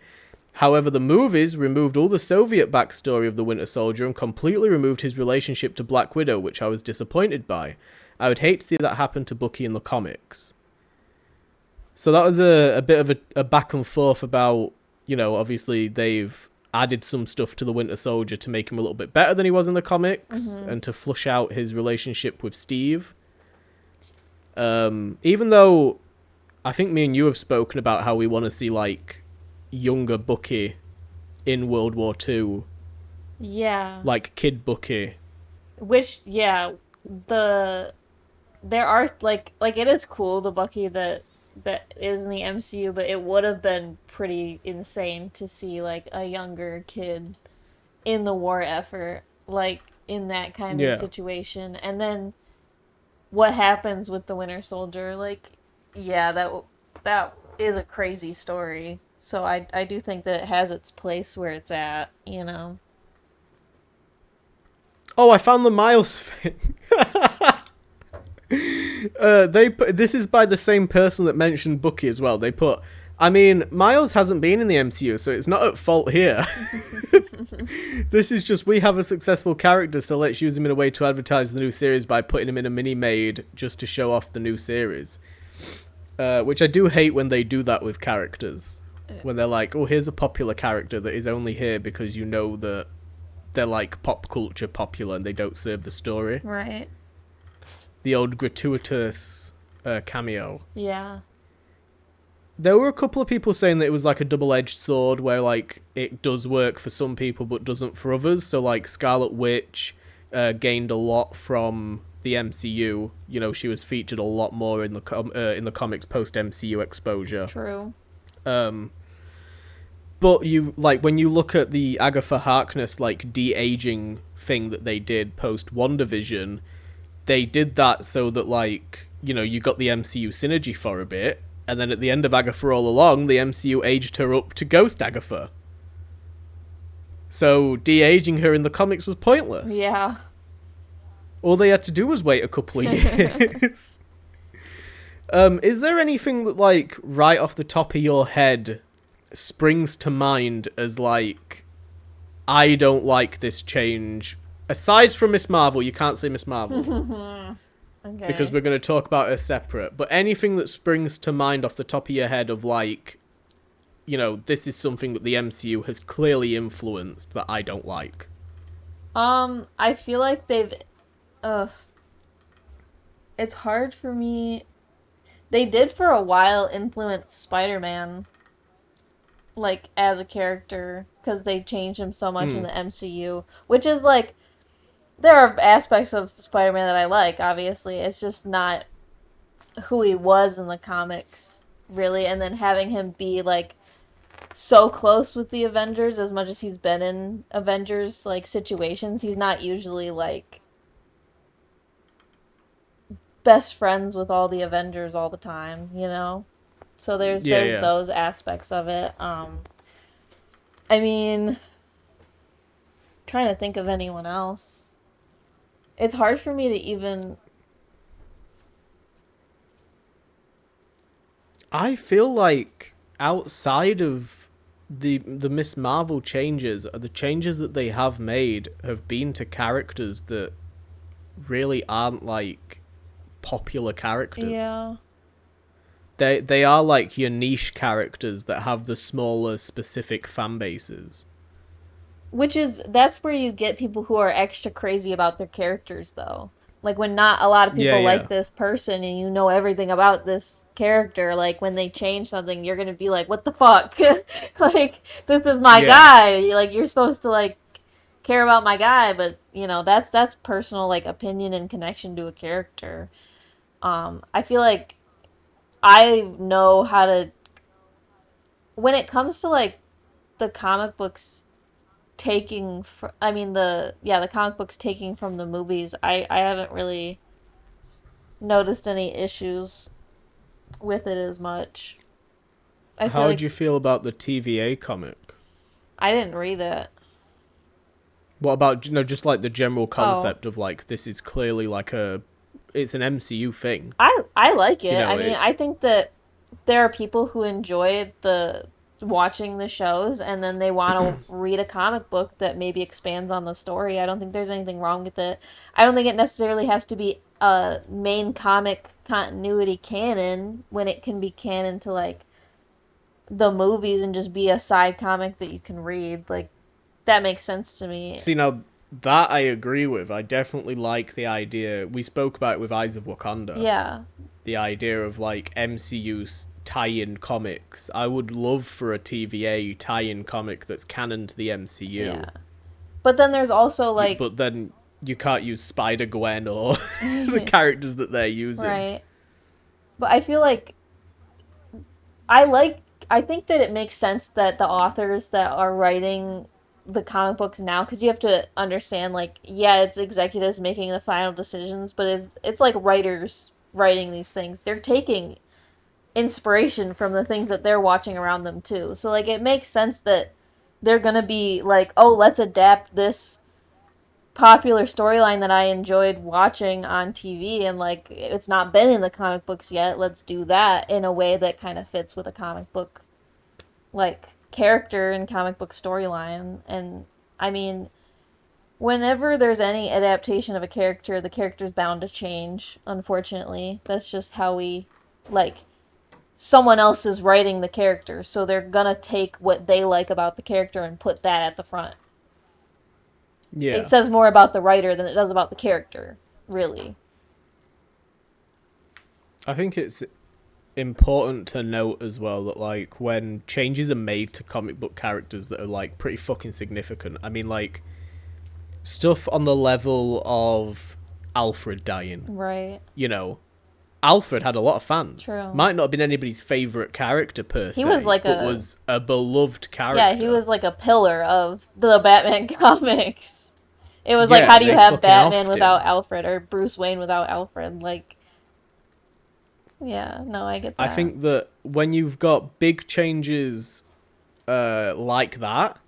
Speaker 2: However, the movies removed all the Soviet backstory of the Winter Soldier and completely removed his relationship to Black Widow, which I was disappointed by. I would hate to see that happen to Bucky in the comics. So that was a bit of a back and forth about, you know, obviously they've added some stuff to the Winter Soldier to make him a little bit better than he was in the comics, and to flush out his relationship with Steve. Even though I think me and you have spoken about how we want to see, like, younger Bucky in World War II.
Speaker 1: Yeah.
Speaker 2: Like Kid Bucky.
Speaker 1: Which, yeah, there are, like it is cool, the Bucky that is in the MCU, but it would have been pretty insane to see, like, a younger kid in the war effort, like, in that kind of situation. And then what happens with the Winter Soldier, like, yeah, that is a crazy story. So I do think that it has its place where it's at, you know.
Speaker 2: Oh, I found the Miles thing. This is by the same person that mentioned Bucky as well. They put, I mean, Miles hasn't been in the MCU, so it's not at fault here. This is just, we have a successful character, so let's use him in a way to advertise the new series by putting him in a mini-made just to show off the new series. Which I do hate when they do that with characters. When they're like, oh, here's a popular character that is only here because you know that they're like pop culture popular and they don't serve the story.
Speaker 1: Right.
Speaker 2: The old gratuitous cameo.
Speaker 1: Yeah.
Speaker 2: There were a couple of people saying that it was like a double-edged sword where like it does work for some people but doesn't for others. So like Scarlet Witch gained a lot from the MCU. You know, she was featured a lot more in the comics post MCU exposure.
Speaker 1: True.
Speaker 2: But you like when you look at the Agatha Harkness like de-aging thing that they did post WandaVision, they did that so that like, you know, you got the MCU synergy for a bit, and then at the end of Agatha All Along, the MCU aged her up to Ghost Agatha. So de-aging her in the comics was pointless.
Speaker 1: Yeah.
Speaker 2: All they had to do was wait a couple of years. Is there anything that like right off the top of your head springs to mind as like, I don't like this change? Aside from Miss Marvel, you can't say Miss Marvel.
Speaker 1: Okay.
Speaker 2: Because we're going to talk about her separate. But anything that springs to mind off the top of your head of like, you know, this is something that the MCU has clearly influenced that I don't like.
Speaker 1: I feel like they've it's hard for me. They did for a while influence Spider-Man like as a character because they changed him so much in the MCU, which is like there are aspects of Spider-Man that I like, obviously. It's just not who he was in the comics, really, and then having him be like so close with the Avengers as much as he's been in Avengers like situations, he's not usually like best friends with all the Avengers all the time, you know? So there's those aspects of it. I mean, trying to think of anyone else. It's hard for me to even.
Speaker 2: I feel like outside of the Miss Marvel changes, the changes that they have made have been to characters that really aren't like popular characters.
Speaker 1: Yeah.
Speaker 2: They are like your niche characters that have the smaller specific fan bases.
Speaker 1: That's where you get people who are extra crazy about their characters, though. Like when not a lot of people like this person and you know everything about this character, like when they change something, you're gonna be like, what the fuck? Like, this is my guy. Like, you're supposed to like care about my guy, but you know, that's personal like opinion and connection to a character. I feel like I know how to when it comes to like the comic books the comic books taking from the movies, I haven't really noticed any issues with it as much.
Speaker 2: How did you feel about the TVA comic?
Speaker 1: I didn't read it.
Speaker 2: What about, you know, just like the general concept of like, this is clearly like it's an MCU thing.
Speaker 1: I like it.
Speaker 2: You know,
Speaker 1: I mean, I think that there are people who enjoy the watching the shows and then they want to read a comic book that maybe expands on the story. I don't think there's anything wrong with it. I don't think it necessarily has to be a main comic continuity canon when it can be canon to like the movies and just be a side comic that you can read. Like, that makes sense to me.
Speaker 2: See, now that I agree with. I definitely like the idea. We spoke about it with Eyes of Wakanda.
Speaker 1: Yeah.
Speaker 2: The idea of like MCU tie-in comics. I would love for a TVA tie-in comic that's canon to the MCU.
Speaker 1: Yeah. But then there's also like.
Speaker 2: But then you can't use Spider-Gwen or the characters that they're using.
Speaker 1: Right. But I feel like I think that it makes sense that the authors that are writing the comic books now, because you have to understand, like, yeah, it's executives making the final decisions, but it's like writers writing these things. They're taking inspiration from the things that they're watching around them too. So like it makes sense that they're gonna be like, oh, let's adapt this popular storyline that I enjoyed watching on TV and like it's not been in the comic books yet. Let's do that in a way that kind of fits with a comic book like character and comic book storyline. And I mean, whenever there's any adaptation of a character, the character's bound to change, unfortunately. That's just how we like someone else is writing the character, so they're gonna take what they like about the character and put that at the front. It
Speaker 2: Yeah.
Speaker 1: says more about the writer than it does about the character, really.
Speaker 2: I think it's important to note as well that like when changes are made to comic book characters that are like pretty fucking significant. I mean like stuff on the level of Alfred dying.
Speaker 1: Right.
Speaker 2: You know, Alfred had a lot of fans.
Speaker 1: True.
Speaker 2: Might not have been anybody's favorite character per se,
Speaker 1: was like
Speaker 2: but
Speaker 1: a-
Speaker 2: was a beloved character.
Speaker 1: Yeah, he was like a pillar of the Batman comics. It was like,
Speaker 2: Yeah,
Speaker 1: how do you
Speaker 2: they
Speaker 1: have
Speaker 2: fucking
Speaker 1: Batman
Speaker 2: offed
Speaker 1: without
Speaker 2: him.
Speaker 1: Alfred or Bruce Wayne without Alfred? Like, yeah, no, I get that.
Speaker 2: I think that when you've got big changes like that,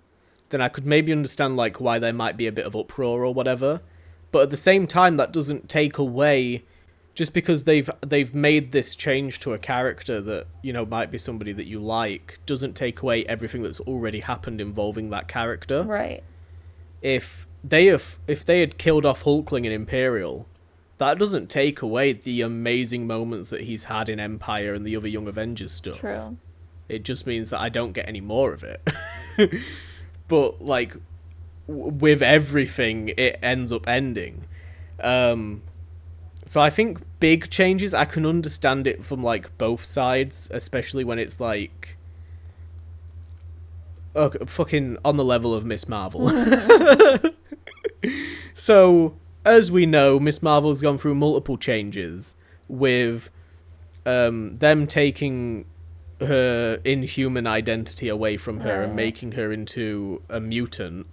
Speaker 2: then I could maybe understand like why there might be a bit of uproar or whatever. But at the same time, that doesn't take away just because they've made this change to a character that, you know, might be somebody that you like, doesn't take away everything that's already happened involving that character.
Speaker 1: Right.
Speaker 2: If they had killed off Hulkling in Imperial, that doesn't take away the amazing moments that he's had in Empire and the other Young Avengers stuff.
Speaker 1: True.
Speaker 2: It just means that I don't get any more of it. But like with everything, it ends up ending. So I think big changes, I can understand it from like both sides, especially when it's like fucking on the level of Miss Marvel. So as we know, Miss Marvel's gone through multiple changes with them taking her inhuman identity away from her and making her into a mutant,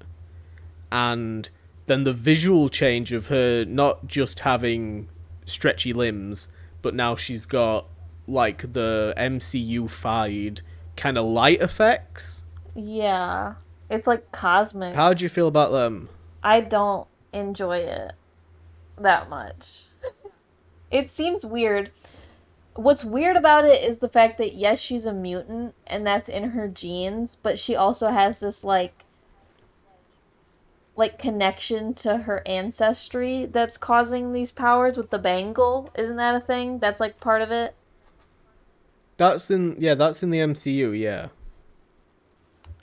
Speaker 2: and then the visual change of her not just having stretchy limbs, but now she's got like the MCU-fied kind of light effects.
Speaker 1: Yeah. It's like cosmic.
Speaker 2: How do you feel about them?
Speaker 1: I don't enjoy it that much. It seems weird. What's weird about it is the fact that yes, she's a mutant and that's in her genes, but she also has this like connection to her ancestry that's causing these powers with the bangle. Isn't that a thing? That's like part of it.
Speaker 2: That's in the MCU, yeah.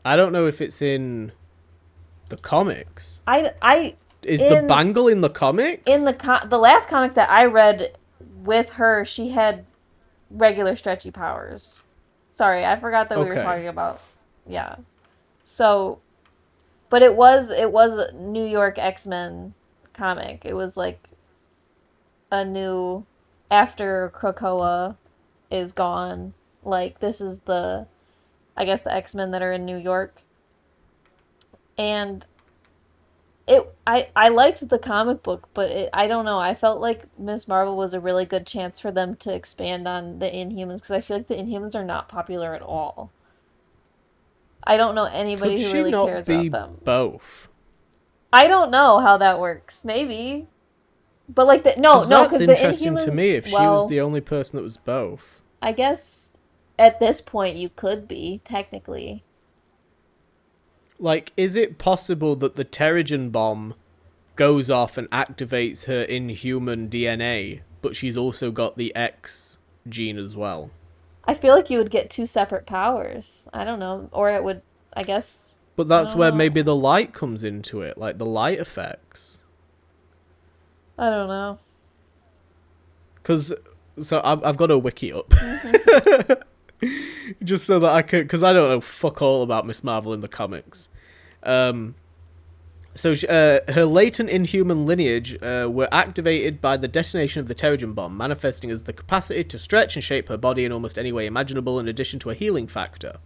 Speaker 2: I don't know if it's in the comics. Is the bangle in the comics?
Speaker 1: In the last comic that I read with her, she had regular stretchy powers. Sorry, I forgot that we were talking about. Yeah. So, but it was a New York X-Men comic. It was like a new after Krakoa is gone. Like this is the the X-Men that are in New York. And I liked the comic book, but I don't know. I felt like Miss Marvel was a really good chance for them to expand on the Inhumans because I feel like the Inhumans are not popular at all. I don't know anybody who really cares about them.
Speaker 2: Both.
Speaker 1: I don't know how that works. Maybe, but like because
Speaker 2: that's
Speaker 1: the
Speaker 2: interesting
Speaker 1: Inhumans,
Speaker 2: to me. If she was the only person that was both,
Speaker 1: I guess at this point you could be technically.
Speaker 2: like, is it possible that the Terrigen bomb goes off and activates her inhuman DNA, but she's also got the X gene as well?
Speaker 1: I feel like you would get two separate powers. I don't know, or it would. I guess.
Speaker 2: But that's where maybe the light comes into it, like the light effects.
Speaker 1: I don't know.
Speaker 2: So I've got a wiki up. Just so that I could, because I don't know fuck all about Miss Marvel in the comics. Her latent inhuman lineage were activated by the detonation of the Terrigen bomb, manifesting as the capacity to stretch and shape her body in almost any way imaginable, in addition to a healing factor.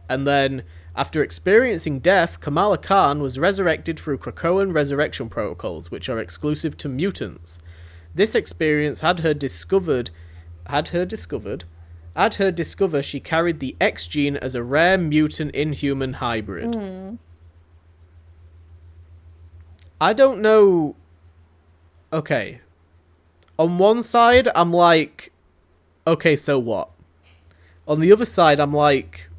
Speaker 2: And then, after experiencing death, Kamala Khan was resurrected through Krakoan resurrection protocols, which are exclusive to mutants. This experience had her discovered At her discover, she carried the X gene as a rare mutant inhuman hybrid.
Speaker 1: Mm.
Speaker 2: I don't know. Okay. On one side, I'm like, okay, so what? On the other side, I'm like,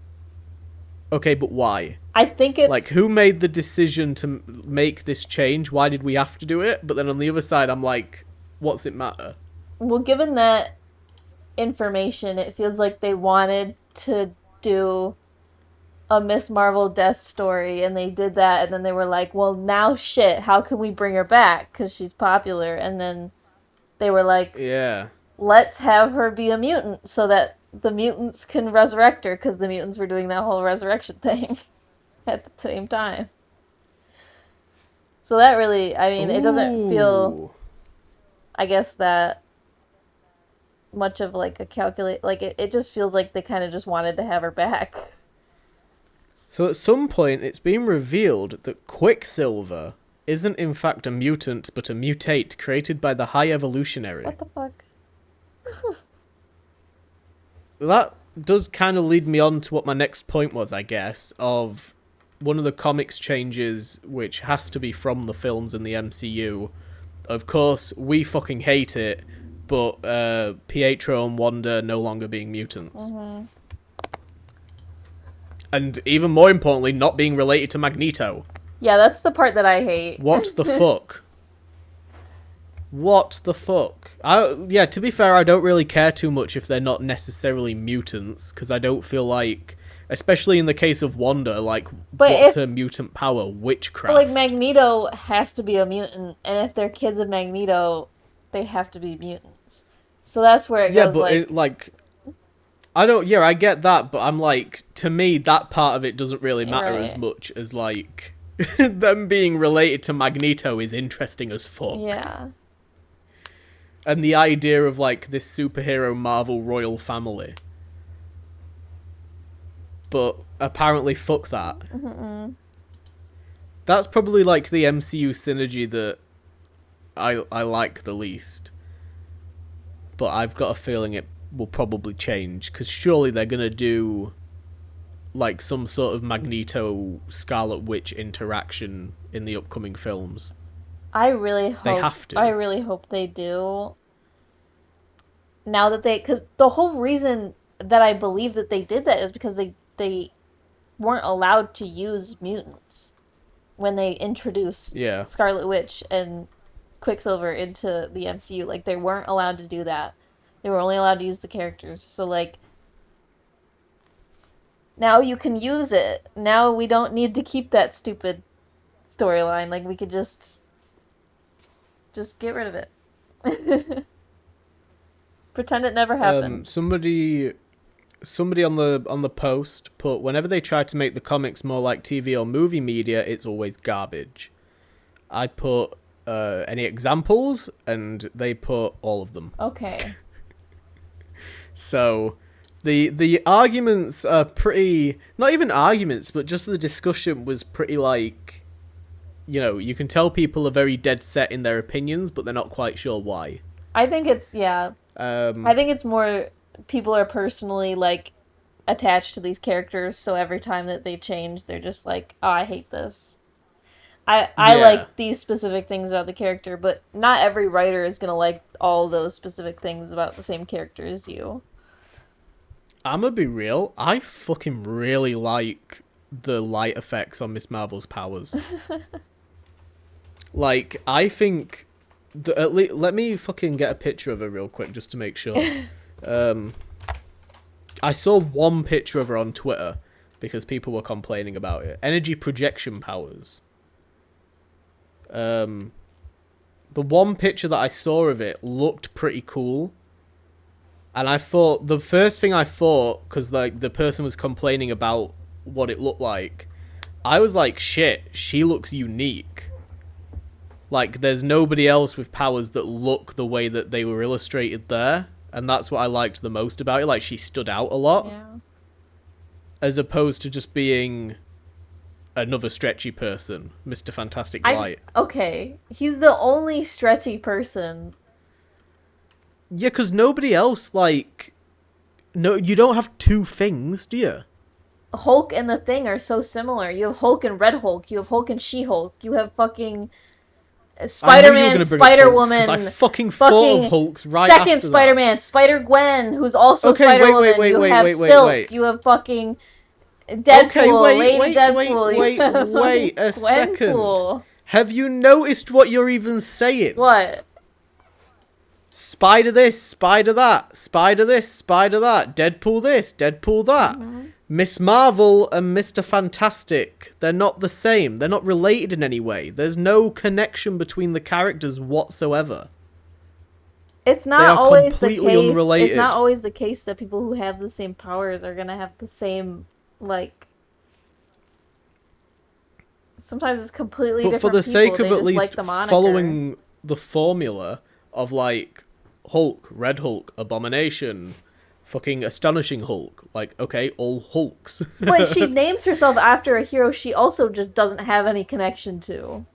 Speaker 2: okay, but why?
Speaker 1: I think
Speaker 2: Like,
Speaker 1: it's
Speaker 2: who made the decision to make this change? Why did we have to do it? But then on the other side, I'm like, what's it matter?
Speaker 1: well, given that information, it feels like they wanted to do a Miss Marvel death story, and they did that, and then they were like, well, now shit, how can we bring her back? Because she's popular. And then they were like,
Speaker 2: Yeah.
Speaker 1: let's have her be a mutant so that the mutants can resurrect her, because the mutants were doing that whole resurrection thing at the same time. So that really, I mean, it doesn't feel,
Speaker 2: Ooh.
Speaker 1: I guess, that much of like a calculate, like it just feels like they kind of just wanted to have her back.
Speaker 2: So at some point, it's been revealed that Quicksilver isn't in fact a mutant, but a mutate created by the High Evolutionary.
Speaker 1: What the fuck?
Speaker 2: That does kind of lead me on to what my next point was, I guess, of one of the comics changes, which has to be from the films in the MCU. Of course, we fucking hate it, but Pietro and Wanda no longer being mutants.
Speaker 1: Mm-hmm.
Speaker 2: And even more importantly, not being related to Magneto.
Speaker 1: Yeah, that's the part that I hate.
Speaker 2: What the fuck? What the fuck? Yeah, to be fair, I don't really care too much if they're not necessarily mutants, because I don't feel like, especially in the case of Wanda, like, what's her mutant power? Witchcraft.
Speaker 1: But like, Magneto has to be a mutant, and if they're kids of Magneto, they have to be mutants. So that's where it goes,
Speaker 2: but I don't, yeah, I get that, but I'm like, to me, that part of it doesn't really matter as much as, like, them being related to Magneto is interesting as fuck.
Speaker 1: Yeah.
Speaker 2: And the idea of, like, this superhero Marvel royal family. But apparently, fuck that.
Speaker 1: Mm-mm.
Speaker 2: That's probably, like, the MCU synergy that I like the least. But I've got a feeling it will probably change, because surely they're going to do, like, some sort of Magneto Scarlet Witch interaction in the upcoming films.
Speaker 1: I really hope
Speaker 2: they have to.
Speaker 1: I really hope they do. Now that because the whole reason that I believe that they did that is because they weren't allowed to use mutants when they introduced Scarlet Witch and Quicksilver into the MCU. Like, they weren't allowed to do that. They were only allowed to use the characters. So, like, now you can use it. Now we don't need to keep that stupid storyline. Like, we could just get rid of it. Pretend it never happened.
Speaker 2: Somebody on the post put, whenever they try to make the comics more like TV or movie media, it's always garbage. I put any examples, and they put all of them.
Speaker 1: Okay.
Speaker 2: So the arguments are pretty, not even arguments, but just the discussion was pretty, like, you know, you can tell people are very dead set in their opinions, but they're not quite sure why.
Speaker 1: I think it's, I think it's more people are personally, like, attached to these characters, so every time that they change, they're just like, oh, I hate this. I like these specific things about the character, but not every writer is gonna like all those specific things about the same character as you.
Speaker 2: I'm gonna be real, I fucking really like the light effects on Miss Marvel's powers. Like, I think at least, let me fucking get a picture of her real quick just to make sure. I saw one picture of her on Twitter because people were complaining about it. Energy projection powers. The one picture that I saw of it looked pretty cool. And I thought, the first thing I thought, because, like, the person was complaining about what it looked like, I was like, shit, she looks unique. Like, there's nobody else with powers that look the way that they were illustrated there. And that's what I liked the most about it. Like, she stood out a lot.
Speaker 1: Yeah.
Speaker 2: As opposed to just being another stretchy person, Mr. Fantastic Light.
Speaker 1: Okay, he's the only stretchy person.
Speaker 2: Yeah, because nobody else, like, No, you don't have two things, do you?
Speaker 1: Hulk and the Thing are so similar. You have Hulk and Red Hulk. You have Hulk and She-Hulk. You have fucking
Speaker 2: I knew you were
Speaker 1: Spider-Man,
Speaker 2: going to bring up Hulks because
Speaker 1: Spider-Woman,
Speaker 2: I fucking thought of
Speaker 1: fucking
Speaker 2: Hulks right
Speaker 1: second
Speaker 2: after
Speaker 1: Spider-Man, Spider-Gwen, who's also
Speaker 2: Okay,
Speaker 1: Spider-Woman. You have Silk. You have fucking
Speaker 2: that. Okay,
Speaker 1: Deadpool, Lady Deadpool. You have
Speaker 2: wait a second.
Speaker 1: Gwenpool.
Speaker 2: Have you noticed what you're even saying?
Speaker 1: What?
Speaker 2: Spider this, spider that, spider this, spider that, Deadpool this, Deadpool that. Miss Marvel and Mr. Fantastic, they're not the same. They're not related in any way. There's no connection between the characters whatsoever.
Speaker 1: It's
Speaker 2: They
Speaker 1: not
Speaker 2: are
Speaker 1: always the
Speaker 2: completely
Speaker 1: case.
Speaker 2: unrelated.
Speaker 1: It's not always the case that people who have the same powers are gonna have the same, like. Sometimes it's completely
Speaker 2: But
Speaker 1: different
Speaker 2: for the
Speaker 1: people.
Speaker 2: sake
Speaker 1: They
Speaker 2: of at
Speaker 1: just
Speaker 2: least
Speaker 1: like the moniker.
Speaker 2: following the formula of like Hulk, Red Hulk, Abomination, fucking Astonishing Hulk, like okay, all Hulks.
Speaker 1: But she names herself after a hero she also just doesn't have any connection to.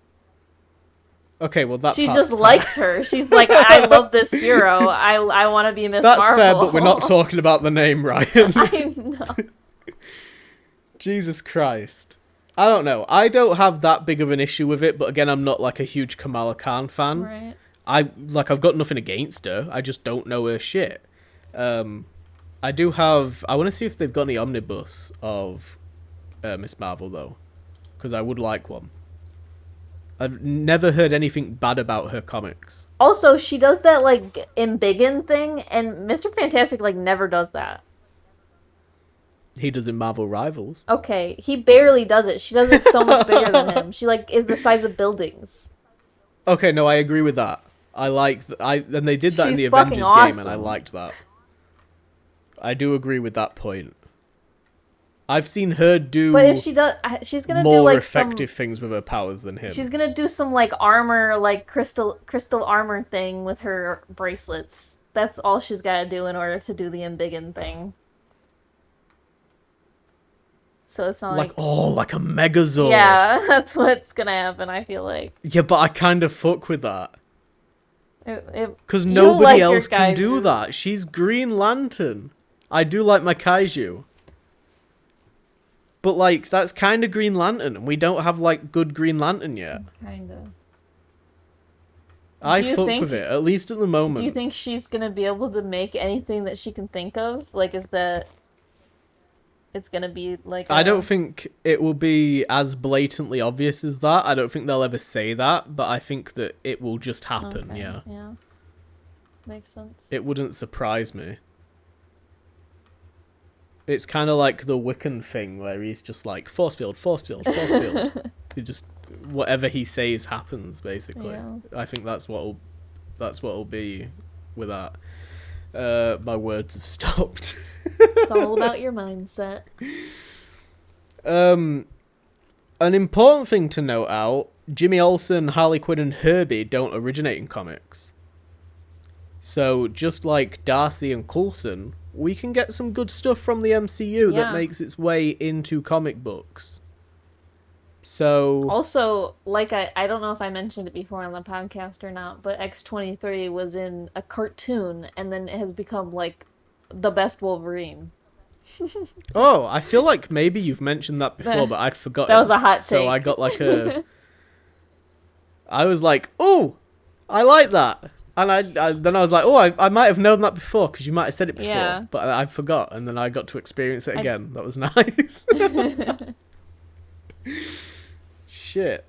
Speaker 2: Okay, well that
Speaker 1: she
Speaker 2: part's
Speaker 1: just
Speaker 2: fair.
Speaker 1: likes her. She's like, I love this hero. I want to be Miss
Speaker 2: That's
Speaker 1: Marvel.
Speaker 2: fair, but we're not talking about the name, Ryan.
Speaker 1: I know.
Speaker 2: Jesus Christ. I don't know. I don't have that big of an issue with it, but again, I'm not like a huge Kamala Khan fan.
Speaker 1: Right.
Speaker 2: I've got nothing against her. I just don't know her shit. I do have. I want to see if they've got any omnibus of Miss Marvel though, because I would like one. I've never heard anything bad about her comics.
Speaker 1: Also, she does that like embiggen thing, and Mr. Fantastic like never does that.
Speaker 2: He does in Marvel Rivals.
Speaker 1: Okay, he barely does it. She does it so much bigger than him. She like is the size of buildings.
Speaker 2: Okay, no, I agree with that. I like and they did that in
Speaker 1: She's
Speaker 2: the Avengers
Speaker 1: fucking
Speaker 2: game, and I
Speaker 1: awesome.
Speaker 2: liked that. I do agree with that point. I've seen her do
Speaker 1: But if she does, she's gonna do
Speaker 2: more
Speaker 1: like
Speaker 2: effective things with her powers than him.
Speaker 1: She's gonna do some like armor, like crystal armor thing with her bracelets. That's all she's gotta do in order to do the embiggen thing. So it's not
Speaker 2: like like a Megazord.
Speaker 1: Yeah, that's what's gonna happen. I feel like.
Speaker 2: Yeah, but I kind of fuck with that. Because
Speaker 1: You
Speaker 2: nobody
Speaker 1: like your
Speaker 2: else can do
Speaker 1: kaiju.
Speaker 2: that. She's Green Lantern. I do like my kaiju. But, like, that's kind of Green Lantern, and we don't have, like, good Green Lantern yet.
Speaker 1: Kinda.
Speaker 2: I
Speaker 1: Do you
Speaker 2: fuck
Speaker 1: think-
Speaker 2: with it, at least at the moment.
Speaker 1: Do you think she's gonna be able to make anything that she can think of? Like, is that it's gonna be like?
Speaker 2: I don't think it will be as blatantly obvious as that. I don't think they'll ever say that, but I think that it will just happen,
Speaker 1: Okay,
Speaker 2: yeah.
Speaker 1: Yeah. Makes sense.
Speaker 2: It wouldn't surprise me. It's kind of like the Wiccan thing where he's just like, force field, force field, force field. He just, whatever he says happens, basically.
Speaker 1: Yeah.
Speaker 2: I think that's what'll be with that. My words have stopped.
Speaker 1: It's all about your mindset.
Speaker 2: An important thing to note out, Jimmy Olsen, Harley Quinn, and Herbie don't originate in comics. So, just like Darcy and Coulson, we can get some good stuff from the MCU that
Speaker 1: Yeah.
Speaker 2: makes its way into comic books. So...
Speaker 1: Also, like I don't know if I mentioned it before on the podcast or not, but X-23 was in a cartoon and then it has become like the best Wolverine.
Speaker 2: Oh, I feel like maybe you've mentioned that before, but I'd forgotten.
Speaker 1: That was a hot
Speaker 2: So
Speaker 1: take.
Speaker 2: I got like a... I was like, oh, I like that. And then I was like, oh, I might have known that before, because you might have said it before.
Speaker 1: Yeah.
Speaker 2: But I forgot, and then I got to experience it again. That was nice. Shit.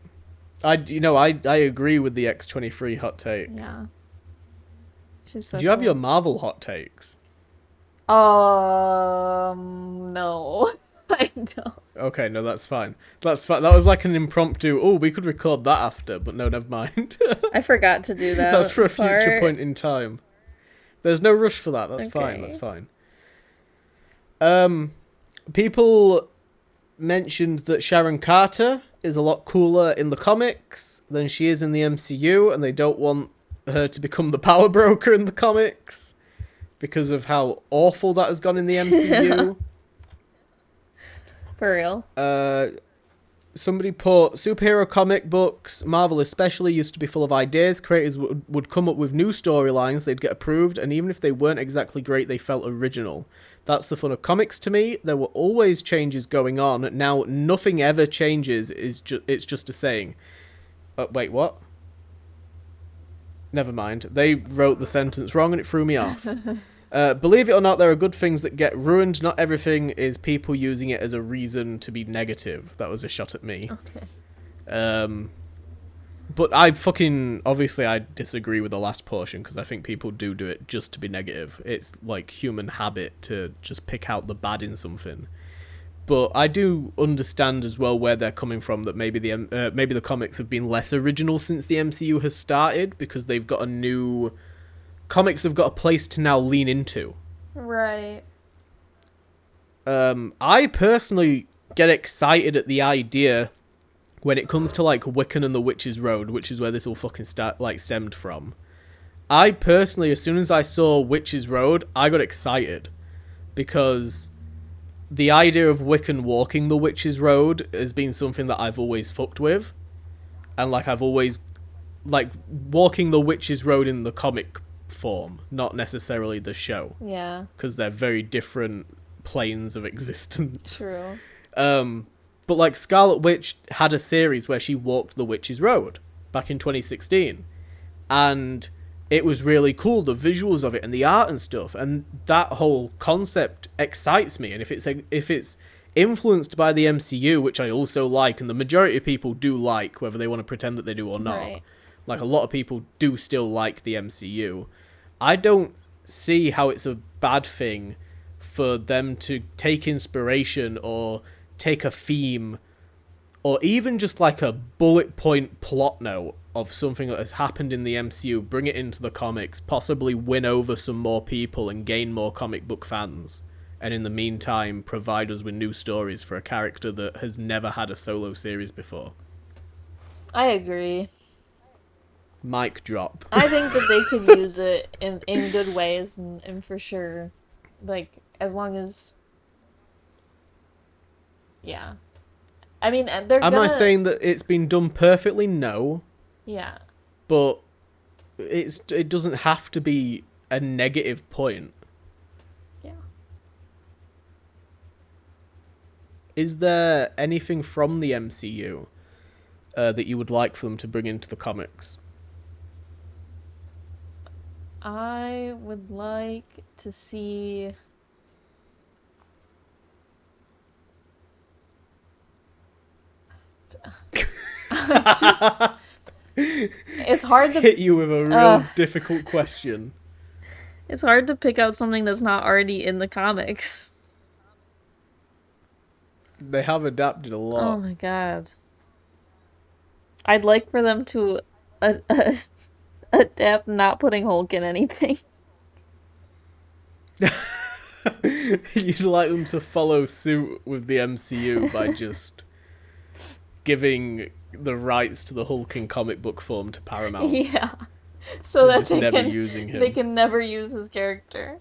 Speaker 2: I agree with the X-23 hot take.
Speaker 1: Yeah. She's so
Speaker 2: Do you have
Speaker 1: cool.
Speaker 2: your Marvel hot takes?
Speaker 1: No. I don't.
Speaker 2: Okay, no, that's fine. That's fine. That was like an impromptu, oh, we could record that after, but no, never mind.
Speaker 1: I forgot to do that.
Speaker 2: That's for a future
Speaker 1: part.
Speaker 2: point in time. There's no rush for that. That's fine.
Speaker 1: Okay.
Speaker 2: That's fine. People mentioned that Sharon Carter is a lot cooler in the comics than she is in the MCU, and they don't want her to become the power broker in the comics because of how awful that has gone in the MCU.
Speaker 1: For real.
Speaker 2: Somebody put, superhero comic books, Marvel especially, used to be full of ideas. Creators would come up with new storylines, they'd get approved, and even if they weren't exactly great, they felt original. That's the fun of comics to me. There were always changes going on. Now nothing ever changes. It's just a saying. Wait, what? Never mind. They wrote the sentence wrong and it threw me off. Believe it or not, there are good things that get ruined. Not everything is people using it as a reason to be negative. That was a shot at me.
Speaker 1: Okay.
Speaker 2: But obviously I disagree with the last portion because I think people do it just to be negative. It's like human habit to just pick out the bad in something. But I do understand as well where they're coming from, that maybe the comics have been less original since the MCU has started because they've got comics have got a place to now lean into.
Speaker 1: Right.
Speaker 2: I personally get excited at the idea when it comes to like Wiccan and the Witch's Road, which is where this all fucking stemmed from. I personally, as soon as I saw Witch's Road, I got excited because the idea of Wiccan walking the Witch's Road has been something that I've always fucked with, and like I've always like walking the Witch's Road in the comic form, not necessarily the show.
Speaker 1: Yeah.
Speaker 2: Because they're very different planes of existence.
Speaker 1: True.
Speaker 2: But like Scarlet Witch had a series where she walked the Witch's Road back in 2016, and it was really cool, the visuals of it and the art and stuff, and that whole concept excites me. And if it's influenced by the MCU, which I also like, and the majority of people do like, whether they want to pretend that they do or not,
Speaker 1: Right.
Speaker 2: like a lot of people do still like the MCU, I don't see how it's a bad thing for them to take inspiration or take a theme or even just like a bullet point plot note of something that has happened in the MCU, bring it into the comics, possibly win over some more people and gain more comic book fans, and in the meantime provide us with new stories for a character that has never had a solo series before.
Speaker 1: I agree.
Speaker 2: Mic drop.
Speaker 1: I think that they could use it in good ways, and for sure, like, as long as, yeah. I mean, they're
Speaker 2: Am
Speaker 1: gonna...
Speaker 2: I saying that it's been done perfectly? No.
Speaker 1: Yeah.
Speaker 2: But it doesn't have to be a negative point.
Speaker 1: Yeah.
Speaker 2: Is there anything from the MCU that you would like for them to bring into the comics?
Speaker 1: I would like to see... Just... It's hard to
Speaker 2: hit you with a real difficult question.
Speaker 1: It's hard to pick out something that's not already in the comics.
Speaker 2: They have adapted a lot.
Speaker 1: Oh my god. I'd like for them to adapt not putting Hulk in anything.
Speaker 2: You'd like them to follow suit with the MCU by just giving the rights to the Hulk in comic book form to Paramount.
Speaker 1: Yeah. So that
Speaker 2: using him.
Speaker 1: they can never use his character.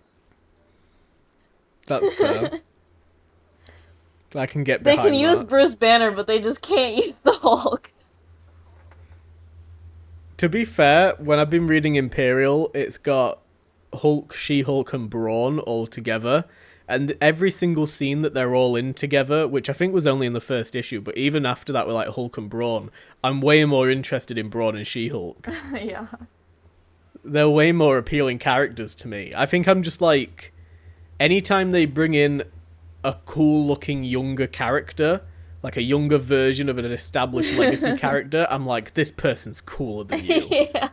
Speaker 2: That's fair. I can get
Speaker 1: They
Speaker 2: behind
Speaker 1: can use
Speaker 2: that.
Speaker 1: Bruce Banner, but they just can't use the Hulk.
Speaker 2: To be fair, when I've been reading Imperial, it's got Hulk, She-Hulk, and Brawn all together. And every single scene that they're all in together, which I think was only in the first issue, but even after that with like Hulk and Brawn, I'm way more interested in Brawn and She-Hulk.
Speaker 1: Yeah.
Speaker 2: They're way more appealing characters to me. I think I'm just like, anytime they bring in a cool looking younger character, like a younger version of an established legacy character, I'm like, this person's cooler than you.
Speaker 1: Yeah.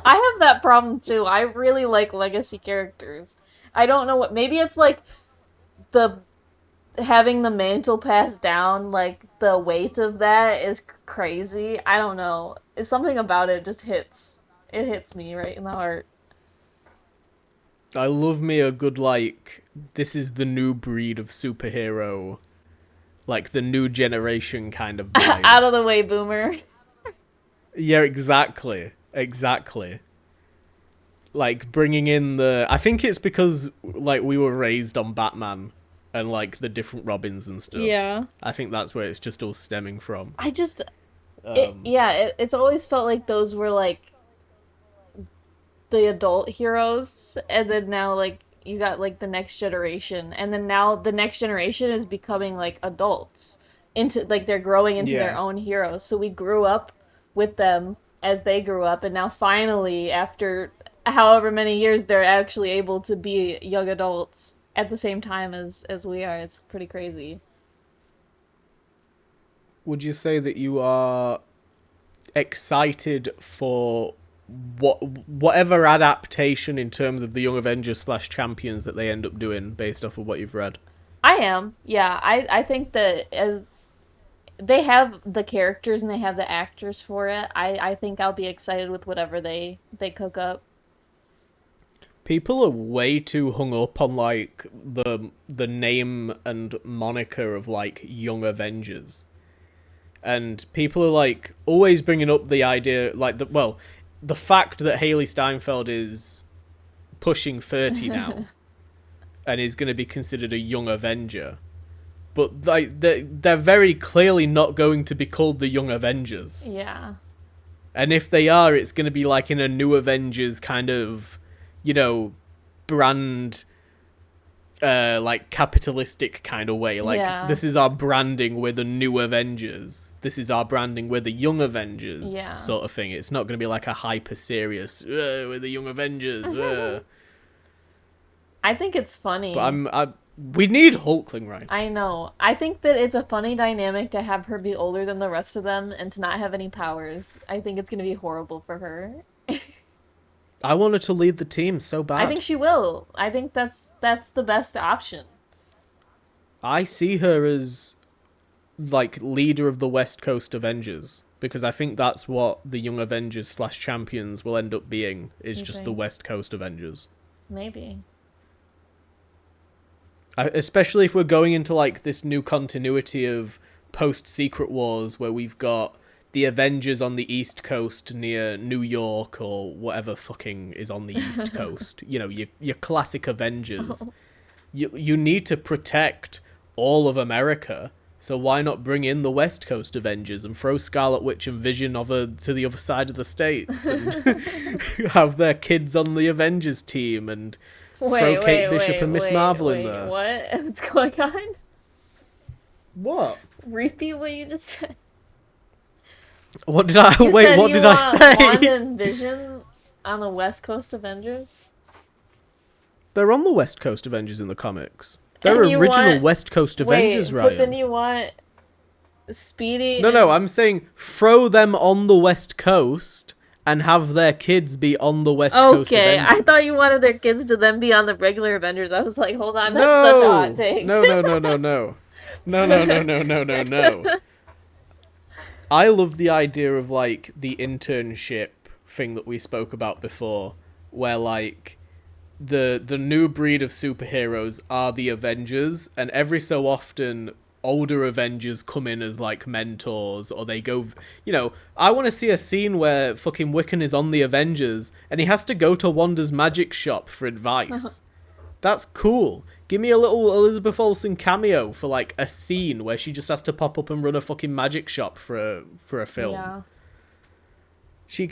Speaker 1: I have that problem too. I really like legacy characters. I don't know what, maybe it's like the having the mantle passed down, like the weight of that is crazy. I don't know. It's something about it just hits. It hits me right in the heart.
Speaker 2: I love me a good, like, this is the new breed of superhero, like the new generation kind of vibe.
Speaker 1: Out of the way, boomer.
Speaker 2: Yeah, exactly. Like, bringing in I think it's because, like, we were raised on Batman and, like, the different Robins and stuff.
Speaker 1: Yeah.
Speaker 2: I think that's where it's just all stemming from.
Speaker 1: It's always felt like those were, like, the adult heroes, and then now, like, you got like the next generation, and then now the next generation is becoming like adults into like they're growing into their
Speaker 2: Yeah.
Speaker 1: own heroes. So we grew up with them as they grew up, and now finally, after however many years, they're actually able to be young adults at the same time as we are. It's pretty crazy.
Speaker 2: Would you say that you are excited for whatever adaptation in terms of the Young Avengers slash Champions that they end up doing based off of what you've read?
Speaker 1: I am, yeah. I think that they have the characters and they have the actors for it. I think I'll be excited with whatever they cook up.
Speaker 2: People are way too hung up on like the name and moniker of like Young Avengers. And people are like always bringing up the idea like the fact that Haley Steinfeld is pushing 30 now and is going to be considered a young Avenger. But like they're very clearly not going to be called the Young Avengers.
Speaker 1: Yeah.
Speaker 2: And if they are, it's going to be like in a New Avengers kind of, you know, brand like capitalistic kind of way. Like
Speaker 1: Yeah.
Speaker 2: this is our branding, we're the New Avengers. This is our branding, we're the Young Avengers
Speaker 1: Yeah.
Speaker 2: sort of thing. It's not going to be like a hyper serious we're the Young Avengers.
Speaker 1: I think it's funny.
Speaker 2: But we need Hulkling, right?
Speaker 1: I know. I think that it's a funny dynamic to have her be older than the rest of them and to not have any powers. I think it's going to be horrible for her.
Speaker 2: I want her to lead the team so bad.
Speaker 1: I think she will. I think that's the best option.
Speaker 2: I see her as like leader of the West Coast Avengers because I think that's what the Young Avengers slash Champions will end up being is
Speaker 1: You
Speaker 2: just
Speaker 1: think?
Speaker 2: the West Coast Avengers.
Speaker 1: Maybe.
Speaker 2: Especially if we're going into like this new continuity of post Secret Wars where we've got the Avengers on the East Coast near New York or whatever fucking is on the East Coast. You know, your classic Avengers. You need to protect all of America. So why not bring in the West Coast Avengers and throw Scarlet Witch and Vision over to the other side of the states and have their kids on the Avengers team and throw Kate Bishop and Miss Marvel in there.
Speaker 1: What? What's going on?
Speaker 2: What?
Speaker 1: Repeat what you just said.
Speaker 2: What did I
Speaker 1: You
Speaker 2: wait?
Speaker 1: said
Speaker 2: What
Speaker 1: you
Speaker 2: did I
Speaker 1: want
Speaker 2: say?
Speaker 1: Wanda and Vision on the West Coast Avengers?
Speaker 2: They're on the West Coast Avengers in the comics. They're
Speaker 1: And you
Speaker 2: original
Speaker 1: want-
Speaker 2: West Coast Avengers,
Speaker 1: Wait,
Speaker 2: Ryan.
Speaker 1: but then you want Speedy.
Speaker 2: No, I'm saying throw them on the West Coast and have their kids be on the West Coast
Speaker 1: Okay,
Speaker 2: Avengers.
Speaker 1: I thought you wanted their kids to then be on the regular Avengers. I was like, hold on, that's
Speaker 2: No,
Speaker 1: such a hot take.
Speaker 2: no. No. I love the idea of like the internship thing that we spoke about before, where like the new breed of superheroes are the Avengers, and every so often older Avengers come in as like mentors, or they go, you know, I want to see a scene where fucking Wiccan is on the Avengers and he has to go to Wanda's magic shop for advice. That's cool. Give me a little Elizabeth Olsen cameo for like a scene where she just has to pop up and run a fucking magic shop for a film.
Speaker 1: Yeah.
Speaker 2: She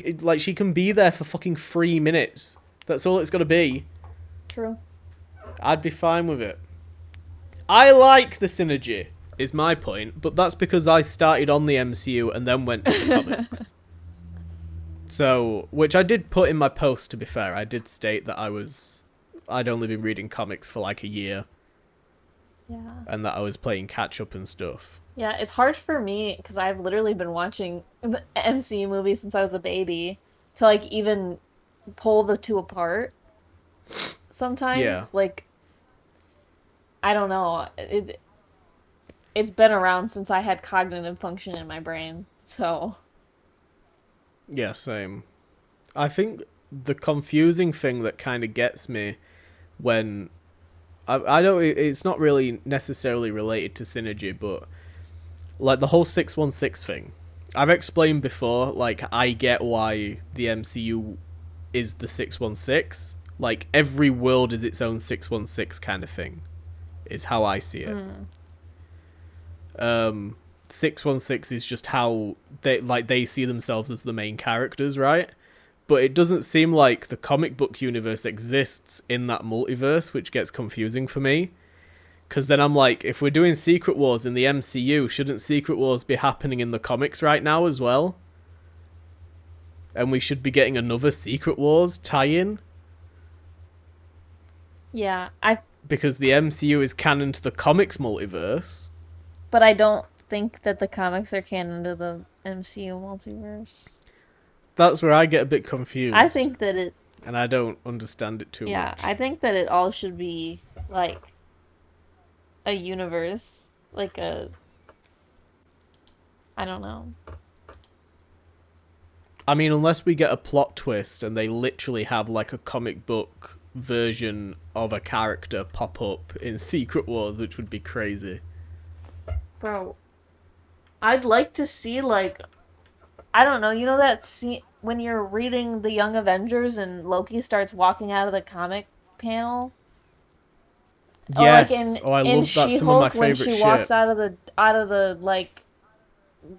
Speaker 2: can be there for fucking 3 minutes. That's all it's got to be.
Speaker 1: True.
Speaker 2: I'd be fine with it. I like the synergy, is my point, but that's because I started on the MCU and then went to the comics. So, which I did put in my post, to be fair. I did state that I'd only been reading comics for like a year.
Speaker 1: Yeah.
Speaker 2: And that I was playing catch up and stuff.
Speaker 1: Yeah, it's hard for me because I've literally been watching the MCU movies since I was a baby to like even pull the two apart. Sometimes,
Speaker 2: Yeah.
Speaker 1: like, I don't know. It's been around since I had cognitive function in my brain, so
Speaker 2: Yeah, same. I think the confusing thing that kind of gets me when I don't, it's not really necessarily related to synergy, but like the whole 616 thing. I've explained before, like I get why the MCU is the 616. Like every world is its own 616 kind of thing, is how I see it. 616 is just how they see themselves as the main characters, right? But it doesn't seem like the comic book universe exists in that multiverse, which gets confusing for me. Because then I'm like, if we're doing Secret Wars in the MCU, shouldn't Secret Wars be happening in the comics right now as well? And we should be getting another Secret Wars tie-in?
Speaker 1: Yeah, I
Speaker 2: Because the MCU is canon to the comics multiverse.
Speaker 1: but I don't think that the comics are canon to the MCU multiverse.
Speaker 2: That's where I get a bit
Speaker 1: I
Speaker 2: confused.
Speaker 1: think that it
Speaker 2: And I don't understand it too
Speaker 1: yeah,
Speaker 2: much.
Speaker 1: I think that it all should be like a universe, like a I don't know.
Speaker 2: I mean, unless we get a plot twist and they literally have like a comic book version of a character pop up in Secret Wars, which would be crazy.
Speaker 1: Bro, I'd like to see like I don't know, you know that scene when you're reading the Young Avengers and Loki starts walking out of the comic panel? Or like
Speaker 2: Yes. Oh, I
Speaker 1: in
Speaker 2: love that. Some of my
Speaker 1: She-Hulk when
Speaker 2: favorite
Speaker 1: she walks
Speaker 2: shit.
Speaker 1: out of the like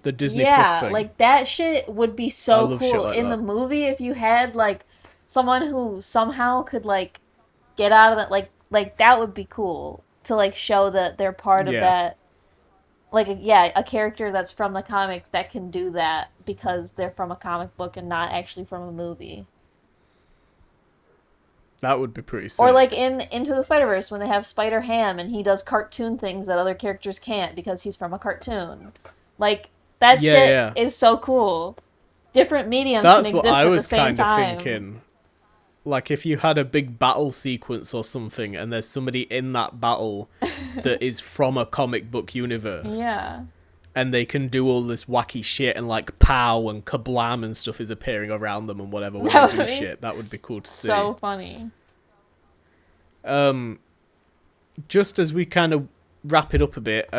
Speaker 2: The Disney Plus
Speaker 1: yeah,
Speaker 2: thing.
Speaker 1: like that shit would be
Speaker 2: I
Speaker 1: so
Speaker 2: love shit
Speaker 1: cool
Speaker 2: like
Speaker 1: in the
Speaker 2: that.
Speaker 1: movie if you had like someone who somehow could like get out of that like that would be cool to like show that they're part of
Speaker 2: Yeah,
Speaker 1: that like yeah, a character that's from the comics that can do that because they're from a comic book and not actually from a movie.
Speaker 2: that would be pretty
Speaker 1: Or like
Speaker 2: sick.
Speaker 1: in Into the Spider-Verse when they have Spider Ham and he does cartoon things that other characters can't because he's from a cartoon. Like that
Speaker 2: Yeah,
Speaker 1: shit
Speaker 2: yeah.
Speaker 1: is so cool. Different mediums can
Speaker 2: That's what
Speaker 1: exist
Speaker 2: I
Speaker 1: at the
Speaker 2: was
Speaker 1: same
Speaker 2: kind of
Speaker 1: time.
Speaker 2: thinking. Like, if you had a big battle sequence or something, and there's somebody in that battle that is from a comic book universe,
Speaker 1: Yeah.
Speaker 2: and they can do all this wacky shit, and like pow and kablam and stuff is appearing around them and whatever when
Speaker 1: That
Speaker 2: they
Speaker 1: would
Speaker 2: do
Speaker 1: be
Speaker 2: shit, that would be cool to see.
Speaker 1: so funny.
Speaker 2: Um, just as we kind of wrap it up a bit,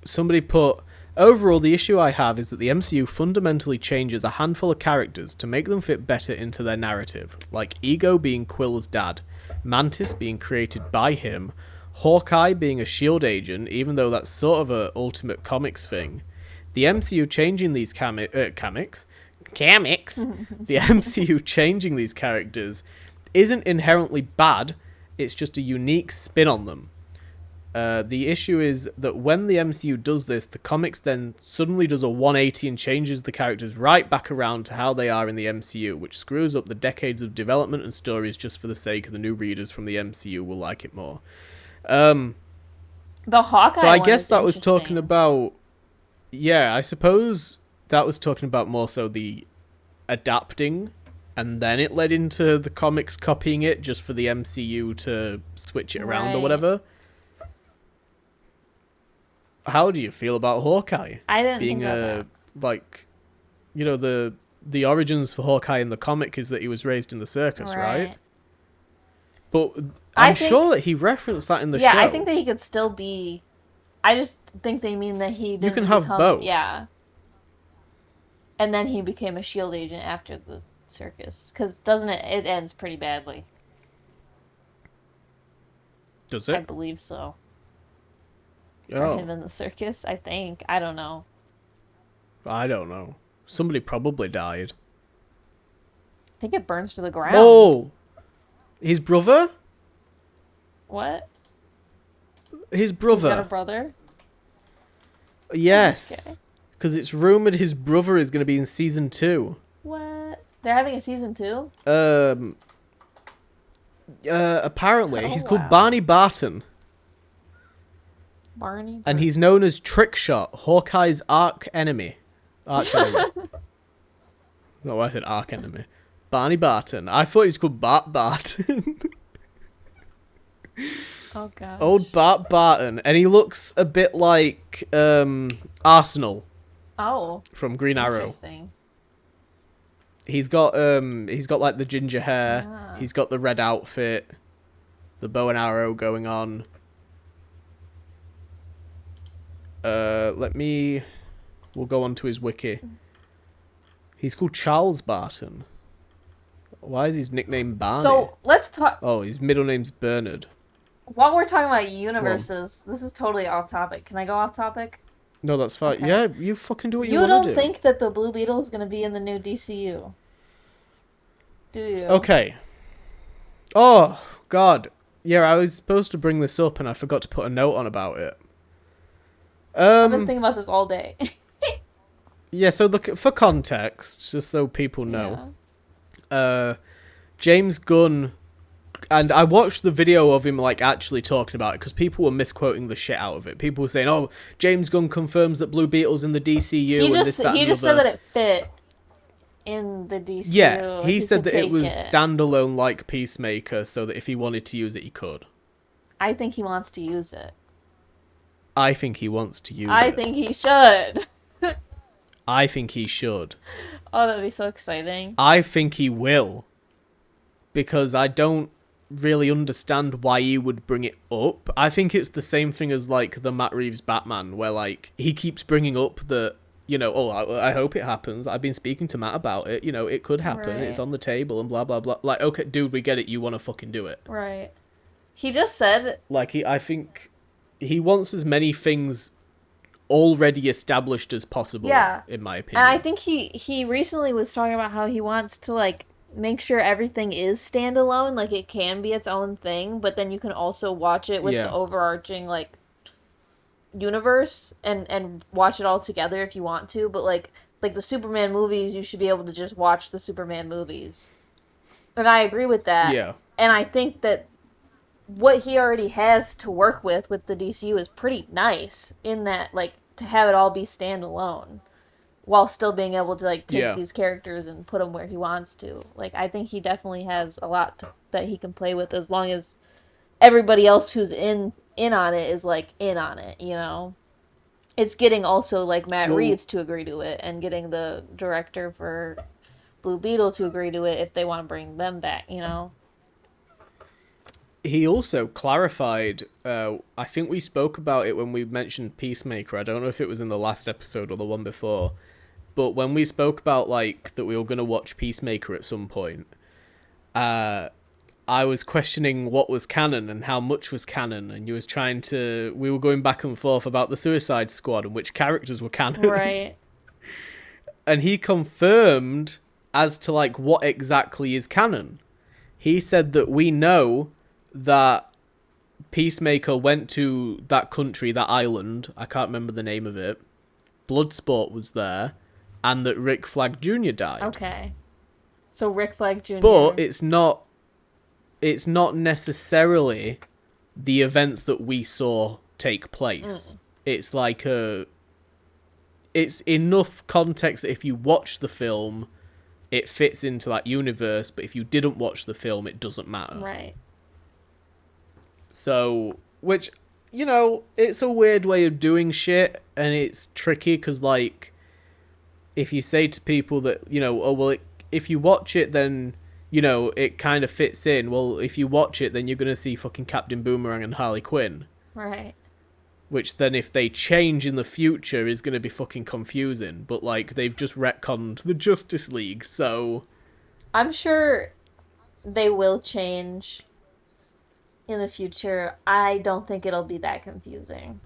Speaker 2: somebody put, overall, the issue I have is that the MCU fundamentally changes a handful of characters to make them fit better into their narrative, like Ego being Quill's dad, Mantis being created by him, Hawkeye being a S.H.I.E.L.D. agent, even though that's sort of a Ultimate Comics thing. The MCU changing these comics, the MCU changing these characters isn't inherently bad, it's just a unique spin on them. The issue is that when the MCU does this, the comics then suddenly does a 180 and changes the characters right back around to how they are in the MCU, which screws up the decades of development and stories just for the sake of the new readers from the MCU will like it more.
Speaker 1: The Hawkeye
Speaker 2: So I
Speaker 1: one
Speaker 2: guess
Speaker 1: is
Speaker 2: that was talking
Speaker 1: interesting.
Speaker 2: about... Yeah, I suppose that was talking about more so the adapting, and then it led into the comics copying it just for the MCU to switch it around or
Speaker 1: Right.
Speaker 2: whatever. How do you feel about Hawkeye
Speaker 1: I didn't think
Speaker 2: being
Speaker 1: about
Speaker 2: like, you know, the origins for Hawkeye in the comic is that he was raised in the
Speaker 1: that.
Speaker 2: circus, right?
Speaker 1: Right.
Speaker 2: But
Speaker 1: I
Speaker 2: I'm
Speaker 1: think
Speaker 2: sure that he referenced that in the
Speaker 1: yeah,
Speaker 2: show.
Speaker 1: I think that he could still be I just think they mean that he didn't
Speaker 2: can have
Speaker 1: become
Speaker 2: both.
Speaker 1: yeah. And then he became a S.H.I.E.L.D. agent after the circus cuz doesn't it ends pretty badly.
Speaker 2: Does
Speaker 1: I
Speaker 2: it?
Speaker 1: believe so. For
Speaker 2: Oh,
Speaker 1: him in the circus, I think. I don't know.
Speaker 2: I don't know. Somebody probably died.
Speaker 1: I think it burns to the ground.
Speaker 2: Oh, his brother?
Speaker 1: What?
Speaker 2: His
Speaker 1: He's got a
Speaker 2: brother.
Speaker 1: brother?
Speaker 2: Yes.
Speaker 1: Okay.
Speaker 2: Because it's rumored his brother is going to be in season 2.
Speaker 1: What? They're having a season 2?
Speaker 2: Apparently,
Speaker 1: Oh,
Speaker 2: he's called
Speaker 1: wow.
Speaker 2: Barney Barton.
Speaker 1: Barney?
Speaker 2: And he's known as Trickshot, Hawkeye's arch enemy. Arch enemy. No, I said arch enemy. Barney Barton. I thought he was called Bart Barton.
Speaker 1: Oh gosh.
Speaker 2: Old Bart Barton. And he looks a bit like Arsenal
Speaker 1: Oh.
Speaker 2: from Green Arrow.
Speaker 1: Interesting.
Speaker 2: He's got like the ginger hair.
Speaker 1: Ah.
Speaker 2: He's got the red outfit. The bow and arrow going on. We'll go on to his wiki. He's called Charles Barton. Why is his nickname Barney?
Speaker 1: So let's talk.
Speaker 2: Oh, his middle name's Bernard.
Speaker 1: While we're talking about universes, this is totally off topic. Can I go off topic?
Speaker 2: No, that's fine.
Speaker 1: Okay.
Speaker 2: Yeah, you fucking do what you
Speaker 1: You
Speaker 2: want to
Speaker 1: don't
Speaker 2: do.
Speaker 1: think that the Blue Beetle is going to be in the new DCU? Do you?
Speaker 2: Okay. Oh, God. Yeah, I was supposed to bring this up and I forgot to put a note on about it.
Speaker 1: I've been thinking about this all day.
Speaker 2: Yeah, so look, for context, just so people know,
Speaker 1: Yeah.
Speaker 2: uh, James Gunn, and I watched the video of him, like, actually talking about it, because people were misquoting the shit out of it. People were saying, oh, James Gunn confirms that Blue Beetle's in the
Speaker 1: He
Speaker 2: DCU and this,
Speaker 1: just
Speaker 2: that, and
Speaker 1: he
Speaker 2: the
Speaker 1: just said
Speaker 2: other.
Speaker 1: that it fit in the
Speaker 2: Yeah,
Speaker 1: DCU. Like
Speaker 2: he
Speaker 1: he
Speaker 2: said
Speaker 1: could
Speaker 2: that it
Speaker 1: take
Speaker 2: was
Speaker 1: it.
Speaker 2: standalone like Peacemaker, so that if he wanted to use it, he could.
Speaker 1: I think he wants to use it.
Speaker 2: I think he wants to use
Speaker 1: I
Speaker 2: it.
Speaker 1: think he should.
Speaker 2: I think he should.
Speaker 1: Oh, that'd be so exciting.
Speaker 2: I think he will. Because I don't really understand why he would bring it up. I think it's the same thing as, like, the Matt Reeves Batman, where, like, he keeps bringing up that, you know, oh, I hope it happens. I've been speaking to Matt about it. You know, it could happen.
Speaker 1: Right.
Speaker 2: It's on the table and blah, blah, blah. Like, okay, dude, we get it. You want to fucking do it.
Speaker 1: Right. He just said,
Speaker 2: Like, I think he wants as many things already established as possible,
Speaker 1: yeah.
Speaker 2: in my
Speaker 1: And
Speaker 2: opinion.
Speaker 1: I think he recently was talking about how he wants to like make sure everything is standalone, like it can be its own thing, but then you can also watch it with the
Speaker 2: Yeah.
Speaker 1: overarching like universe and watch it all together if you want to, but like the Superman movies, you should be able to just watch the Superman movies. And I agree with that.
Speaker 2: Yeah.
Speaker 1: And I think that what he already has to work with the DCU is pretty nice in that like to have it all be standalone while still being able to like take
Speaker 2: Yeah.
Speaker 1: these characters and put them where he wants to. Like I think he definitely has a lot that he can play with as long as everybody else who's in on it is like in on it, you know. It's getting also like Matt
Speaker 2: Well,
Speaker 1: Reeves to agree to it and getting the director for Blue Beetle to agree to it if they want to bring them back, you know.
Speaker 2: he also clarified, I think we spoke about it when we mentioned Peacemaker. I don't know if it was in the last episode or the one before, but when we spoke about, like, that we were going to watch Peacemaker at some point, I was questioning what was canon and how much was canon, and you was trying to, we were going back and forth about the Suicide Squad and which characters were canon.
Speaker 1: Right.
Speaker 2: And he confirmed as to, like, what exactly is canon. He said that we know that Peacemaker went to that country, that island, I can't remember the name of it, Bloodsport was there, and that Rick Flag Jr. died.
Speaker 1: Okay. So Rick Flag Jr.
Speaker 2: But it's not necessarily the events that we saw take place. It's like it's enough context that if you watch the film, it fits into that universe, but if you didn't watch the film, it doesn't matter.
Speaker 1: Right.
Speaker 2: So, which, you know, it's a weird way of doing shit, and it's tricky, because, like, if you say to people that, you know, oh, well, if you watch it, then, you know, it kind of fits in. Well, if you watch it, then you're going to see fucking Captain Boomerang and Harley Quinn.
Speaker 1: Right.
Speaker 2: Which then, if they change in the future, is going to be fucking confusing. But, like, they've just retconned the Justice League, so...
Speaker 1: I'm sure they will change in the future. I don't think it'll be that confusing.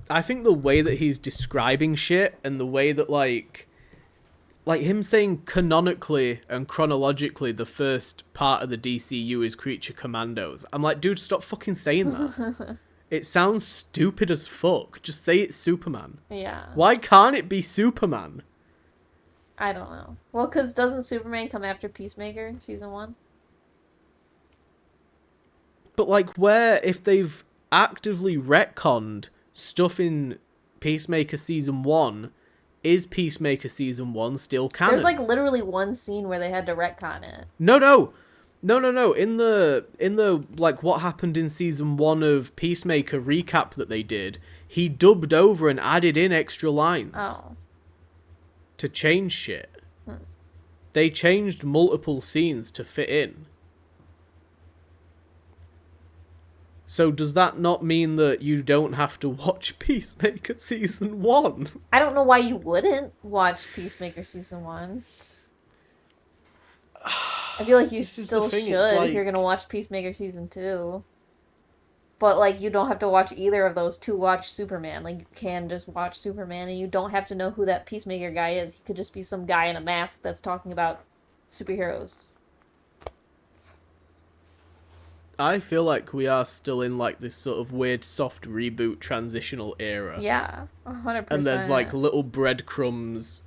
Speaker 2: I think the way that he's describing shit, and the way that, like him saying canonically and chronologically the first part of the DCU is Creature Commandos. I'm like, dude, stop fucking saying that. It sounds stupid as fuck. Just say it's Superman.
Speaker 1: Yeah.
Speaker 2: Why can't it be Superman?
Speaker 1: I don't know. Well, because doesn't Superman come after Peacemaker season 1?
Speaker 2: But, like, where, if they've actively retconned stuff in Peacemaker season 1, is Peacemaker season 1 still canon?
Speaker 1: There's like literally one scene where they had to retcon it.
Speaker 2: No. In the like what happened in season 1 of Peacemaker recap that they did, he dubbed over and added in extra lines.
Speaker 1: Oh.
Speaker 2: To change shit. They changed multiple scenes to fit in. So does that not mean that you don't have to watch Peacemaker season 1?
Speaker 1: I don't know why you wouldn't watch Peacemaker season 1. I feel like you
Speaker 2: This is
Speaker 1: still
Speaker 2: the thing,
Speaker 1: should
Speaker 2: it's
Speaker 1: if
Speaker 2: like-
Speaker 1: you're gonna watch Peacemaker season 2. But like you don't have to watch either of those to watch Superman. Like you can just watch Superman and you don't have to know who that Peacemaker guy is. He could just be some guy in a mask that's talking about superheroes.
Speaker 2: I feel like we are still in like this sort of weird soft reboot transitional era.
Speaker 1: Yeah, 100%.
Speaker 2: And there's like little breadcrumbs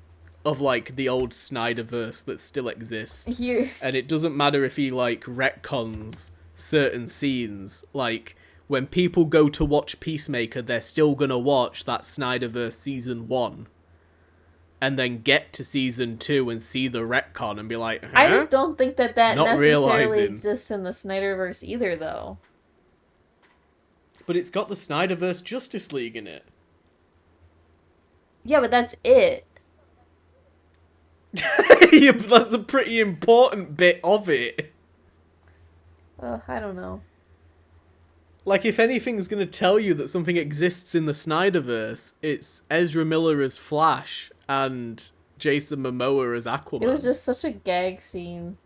Speaker 2: of like the old Snyderverse that still exists.
Speaker 1: Here.
Speaker 2: And it doesn't matter if he like retcons certain scenes. Like when people go to watch Peacemaker, they're still gonna watch that Snyderverse season 1. And then get to season 2 and see the retcon and be like, huh?
Speaker 1: I just don't think that
Speaker 2: Not
Speaker 1: necessarily
Speaker 2: realizing.
Speaker 1: exists in the Snyderverse either, though.
Speaker 2: But it's got the Snyderverse Justice League in it.
Speaker 1: Yeah, but that's it.
Speaker 2: Yeah, but that's a pretty important bit of it.
Speaker 1: I don't know.
Speaker 2: Like, if anything's going to tell you that something exists in the Snyderverse, it's Ezra Miller as Flash and Jason Momoa as Aquaman.
Speaker 1: It was just such a gag scene.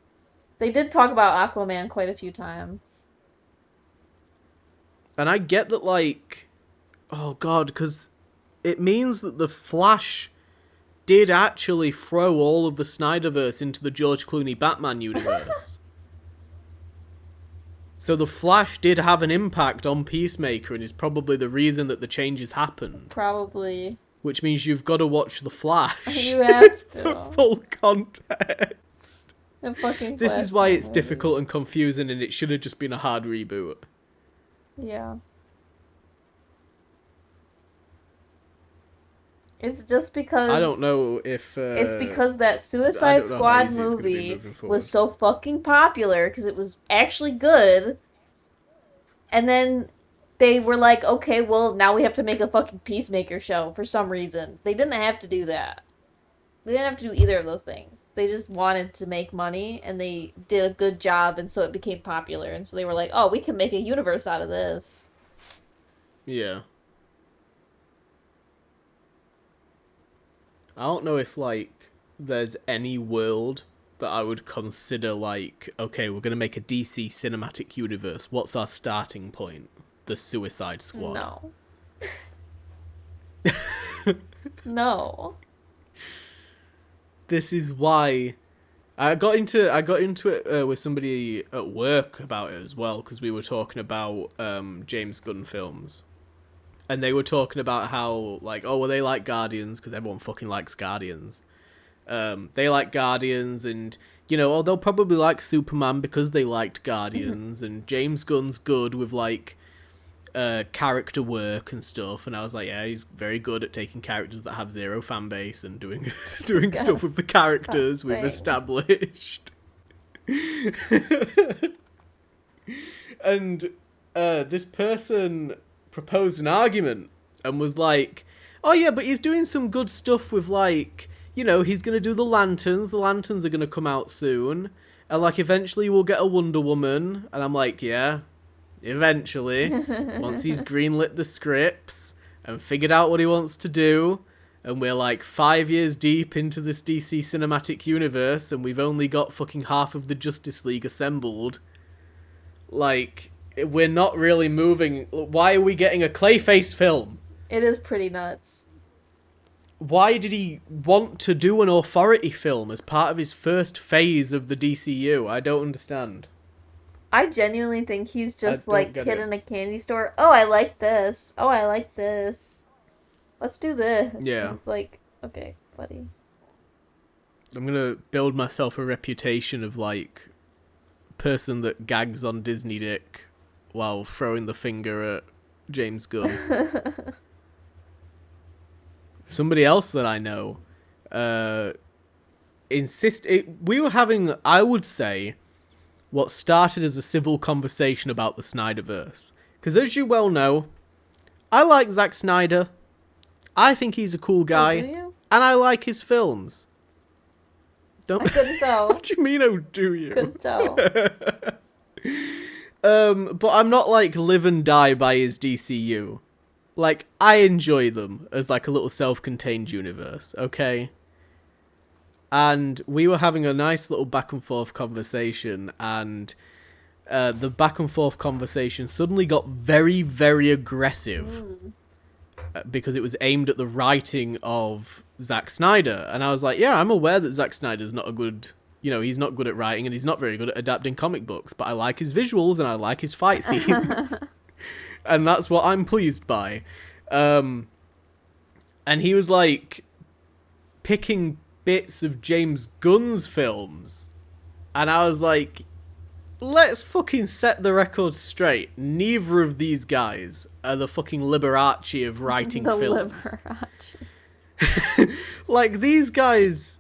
Speaker 1: They did talk about Aquaman quite a few times.
Speaker 2: And I get that, like... Oh, God, because it means that the Flash did actually throw all of the Snyderverse into the George Clooney Batman universe. So the Flash did have an impact on Peacemaker and is probably the reason that the changes happened.
Speaker 1: Probably.
Speaker 2: Which means you've got to watch The Flash.
Speaker 1: You have to.
Speaker 2: For full context.
Speaker 1: The fucking
Speaker 2: This
Speaker 1: Flash
Speaker 2: is why it's
Speaker 1: movie.
Speaker 2: difficult and confusing and it should have just been a hard reboot.
Speaker 1: Yeah. It's just because...
Speaker 2: I don't know if...
Speaker 1: it's because that
Speaker 2: I
Speaker 1: Suicide
Speaker 2: don't know how
Speaker 1: Squad
Speaker 2: easy it's gonna be
Speaker 1: movie
Speaker 2: moving forward.
Speaker 1: was so fucking popular because it was actually good. And then they were like, okay, well, now we have to make a fucking Peacemaker show for some reason. They didn't have to do that. They didn't have to do either of those things. They just wanted to make money, and they did a good job, and so it became popular. And so they were like, oh, we can make a universe out of this.
Speaker 2: Yeah. I don't know if, like, there's any world that I would consider, like, okay, we're going to make a DC cinematic universe. What's our starting point? The Suicide Squad.
Speaker 1: No. No.
Speaker 2: This is why I got into it with somebody at work about it as well, because we were talking about James Gunn films. And they were talking about how, like, oh, well, they like Guardians, because everyone fucking likes Guardians. They like Guardians, and, you know, oh, they'll probably like Superman because they liked Guardians, and James Gunn's good with, like, character work and stuff. And I was like, yeah, he's very good at taking characters that have zero fan base and doing stuff with the characters we've established. And this person proposed an argument and was like, oh yeah, but he's doing some good stuff with, like, you know, he's gonna do the lanterns are gonna come out soon, and like eventually we'll get a Wonder Woman. And I'm like, yeah, eventually, once he's greenlit the scripts and figured out what he wants to do, and we're like 5 years deep into this DC cinematic universe and we've only got fucking half of the Justice League assembled, like, we're not really moving. Why are we getting a Clayface film?
Speaker 1: It is pretty nuts.
Speaker 2: Why did he want to do an Authority film as part of his first phase of the DCU? I don't understand.
Speaker 1: I genuinely think he's just
Speaker 2: I
Speaker 1: like
Speaker 2: don't
Speaker 1: kid
Speaker 2: get it.
Speaker 1: in a candy store. Oh, I like this. Oh, I like this. Let's do this.
Speaker 2: Yeah.
Speaker 1: And it's like, okay, buddy.
Speaker 2: I'm gonna build myself a reputation of, like, person that gags on Disney dick while throwing the finger at James Gunn. Somebody else that I know we were having, I would say, what started as a civil conversation about the Snyderverse. Because as you well know, I like Zack Snyder. I think he's a cool guy.
Speaker 1: Oh, do you?
Speaker 2: And I like his films. Don't...
Speaker 1: I couldn't tell.
Speaker 2: What do you mean, oh, do you?
Speaker 1: Couldn't tell.
Speaker 2: But I'm not, like, live and die by his DCU. Like, I enjoy them as, like, a little self-contained universe, okay? And we were having a nice little back and forth conversation, and the back and forth conversation suddenly got very, very aggressive because it was aimed at the writing of Zack Snyder. And I was like, yeah, I'm aware that Zack Snyder's not a good, he's not good at writing and he's not very good at adapting comic books, but I like his visuals and I like his fight scenes. And that's what I'm pleased by. And he was like picking bits of James Gunn's films. And I was like, let's fucking set the record straight. Neither of these guys are the fucking Liberace of writing films.
Speaker 1: Liberace.
Speaker 2: Like, these guys,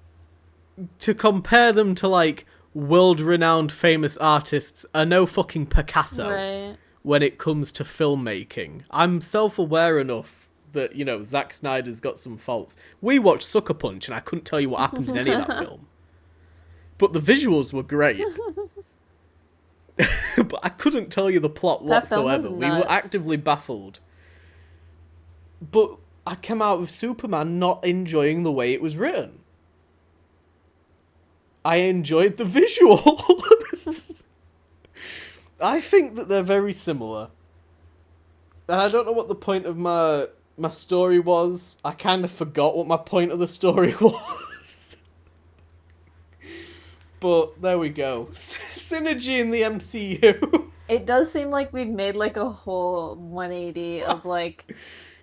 Speaker 2: to compare them to, like, world-renowned famous artists, are no fucking Picasso
Speaker 1: Right.
Speaker 2: when it comes to filmmaking. I'm self-aware enough that, Zack Snyder's got some faults. We watched Sucker Punch, and I couldn't tell you what happened in any of that film. But the visuals were great. But I couldn't tell you the plot whatsoever. We were actively baffled. But I came out with Superman not enjoying the way it was written. I enjoyed the visuals. I think that they're very similar. And I don't know what the point of my story was. I kind of forgot what my point of the story was. But there we go. Synergy in the MCU.
Speaker 1: It does seem like we've made like a whole 180 of like...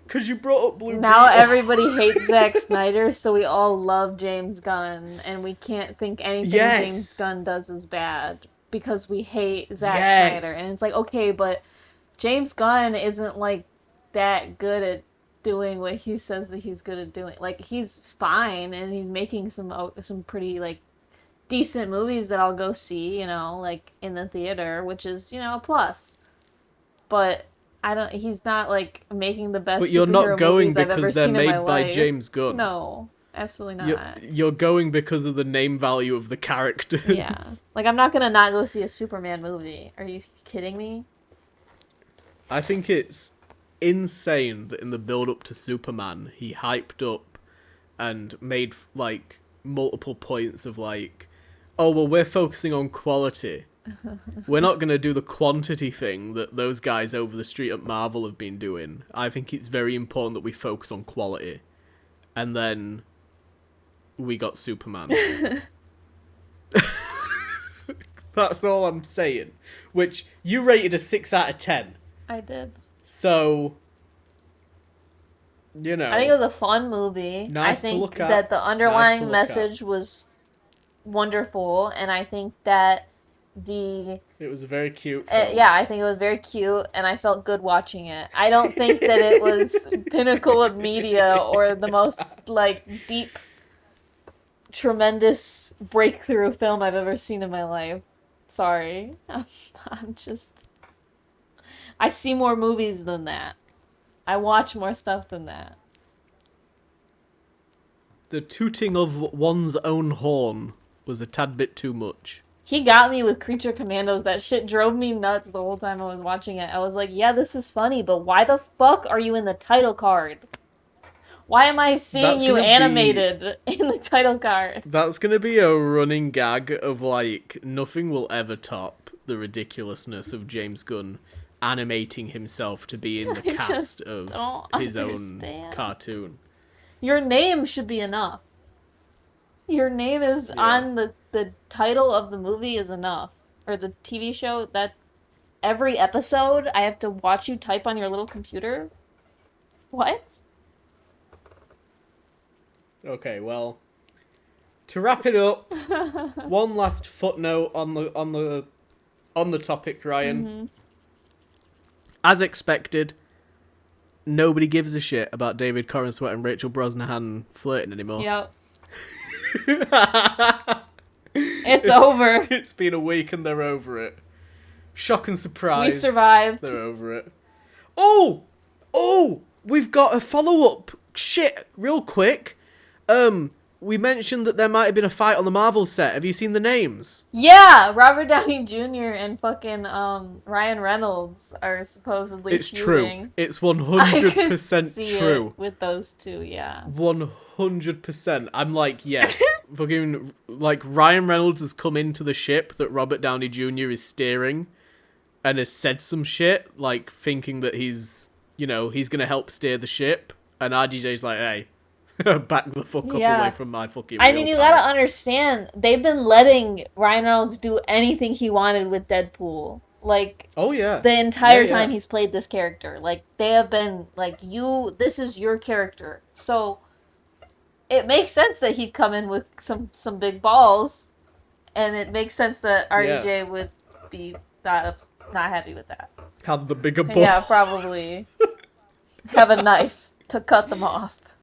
Speaker 2: Because you brought up Blue
Speaker 1: Now
Speaker 2: Beetle.
Speaker 1: everybody hates Zack Snyder, so we all love James Gunn, and we can't think anything James Gunn does is bad because we hate Zack Snyder. And it's like, okay, but James Gunn isn't like that good at doing what he says that he's good at doing. Like, he's fine, and he's making some pretty like decent movies that I'll go see, like in the theater, which is, a plus. But he's not like making the best.
Speaker 2: But you're not going because they're made by
Speaker 1: life.
Speaker 2: James Gunn.
Speaker 1: No, absolutely not.
Speaker 2: You're going because of the name value of the characters.
Speaker 1: Yeah. Like, I'm not gonna not go see a Superman movie. Are you kidding me?
Speaker 2: I think it's insane that in the build up to Superman, he hyped up and made like multiple points of like, oh, well, we're focusing on quality. We're not going to do the quantity thing that those guys over the street at Marvel have been doing. I think it's very important that we focus on quality. And then we got Superman. That's all I'm saying. Which you rated a 6 out of 10.
Speaker 1: I did.
Speaker 2: So,
Speaker 1: I think it was a fun movie.
Speaker 2: Nice
Speaker 1: I think
Speaker 2: to look at.
Speaker 1: that the underlying
Speaker 2: Nice to look
Speaker 1: message was wonderful, and I think that
Speaker 2: it was a very cute film.
Speaker 1: I think it was very cute, and I felt good watching it. I don't think that it was pinnacle of media or the most like deep, tremendous breakthrough film I've ever seen in my life. Sorry, I'm just. I see more movies than that. I watch more stuff than that.
Speaker 2: The tooting of one's own horn was a tad bit too much.
Speaker 1: He got me with Creature Commandos. That shit drove me nuts the whole time I was watching it. I was like, yeah, this is funny, but why the fuck are you in the title card? Why am I seeing you animated in the title card?
Speaker 2: That's going to be a running gag of, like, nothing will ever top the ridiculousness of James Gunn animating himself to be in the cast of his own cartoon.
Speaker 1: Your name should be enough. Your name is on the title of the movie is enough. Or the TV show, that every episode I have to watch you type on your little computer? What?
Speaker 2: Okay, well, to wrap it up, one last footnote on the topic, Ryan.
Speaker 1: Mm-hmm.
Speaker 2: As expected, nobody gives a shit about David Corenswet and Rachel Brosnahan flirting anymore.
Speaker 1: Yep. It's over.
Speaker 2: It's been a week and they're over it. Shock and surprise.
Speaker 1: We survived.
Speaker 2: They're over it. Oh, we've got a follow-up. Shit, real quick. We mentioned that there might have been a fight on the Marvel set. Have you seen the names?
Speaker 1: Yeah, Robert Downey Jr. and fucking Ryan Reynolds are supposedly
Speaker 2: It's
Speaker 1: feuding.
Speaker 2: true. It's 100% true.
Speaker 1: With those two, yeah.
Speaker 2: 100%. I'm like, yeah. Fucking, like, Ryan Reynolds has come into the ship that Robert Downey Jr. is steering, and has said some shit, like thinking that he's gonna help steer the ship, and RDJ's like, hey, back the fuck up away
Speaker 1: Yeah.
Speaker 2: from my fucking
Speaker 1: I
Speaker 2: real
Speaker 1: mean, you
Speaker 2: pal.
Speaker 1: gotta understand, they've been letting Ryan Reynolds do anything he wanted with Deadpool. Like,
Speaker 2: Oh yeah,
Speaker 1: the
Speaker 2: yeah,
Speaker 1: entire time
Speaker 2: yeah,
Speaker 1: he's played this character. Like, they have been, like, this is your character. So, it makes sense that he'd come in with some big balls, and it makes sense that
Speaker 2: yeah.
Speaker 1: RDJ would be not happy with that.
Speaker 2: Have the bigger
Speaker 1: Yeah,
Speaker 2: balls.
Speaker 1: probably have a knife to cut them off.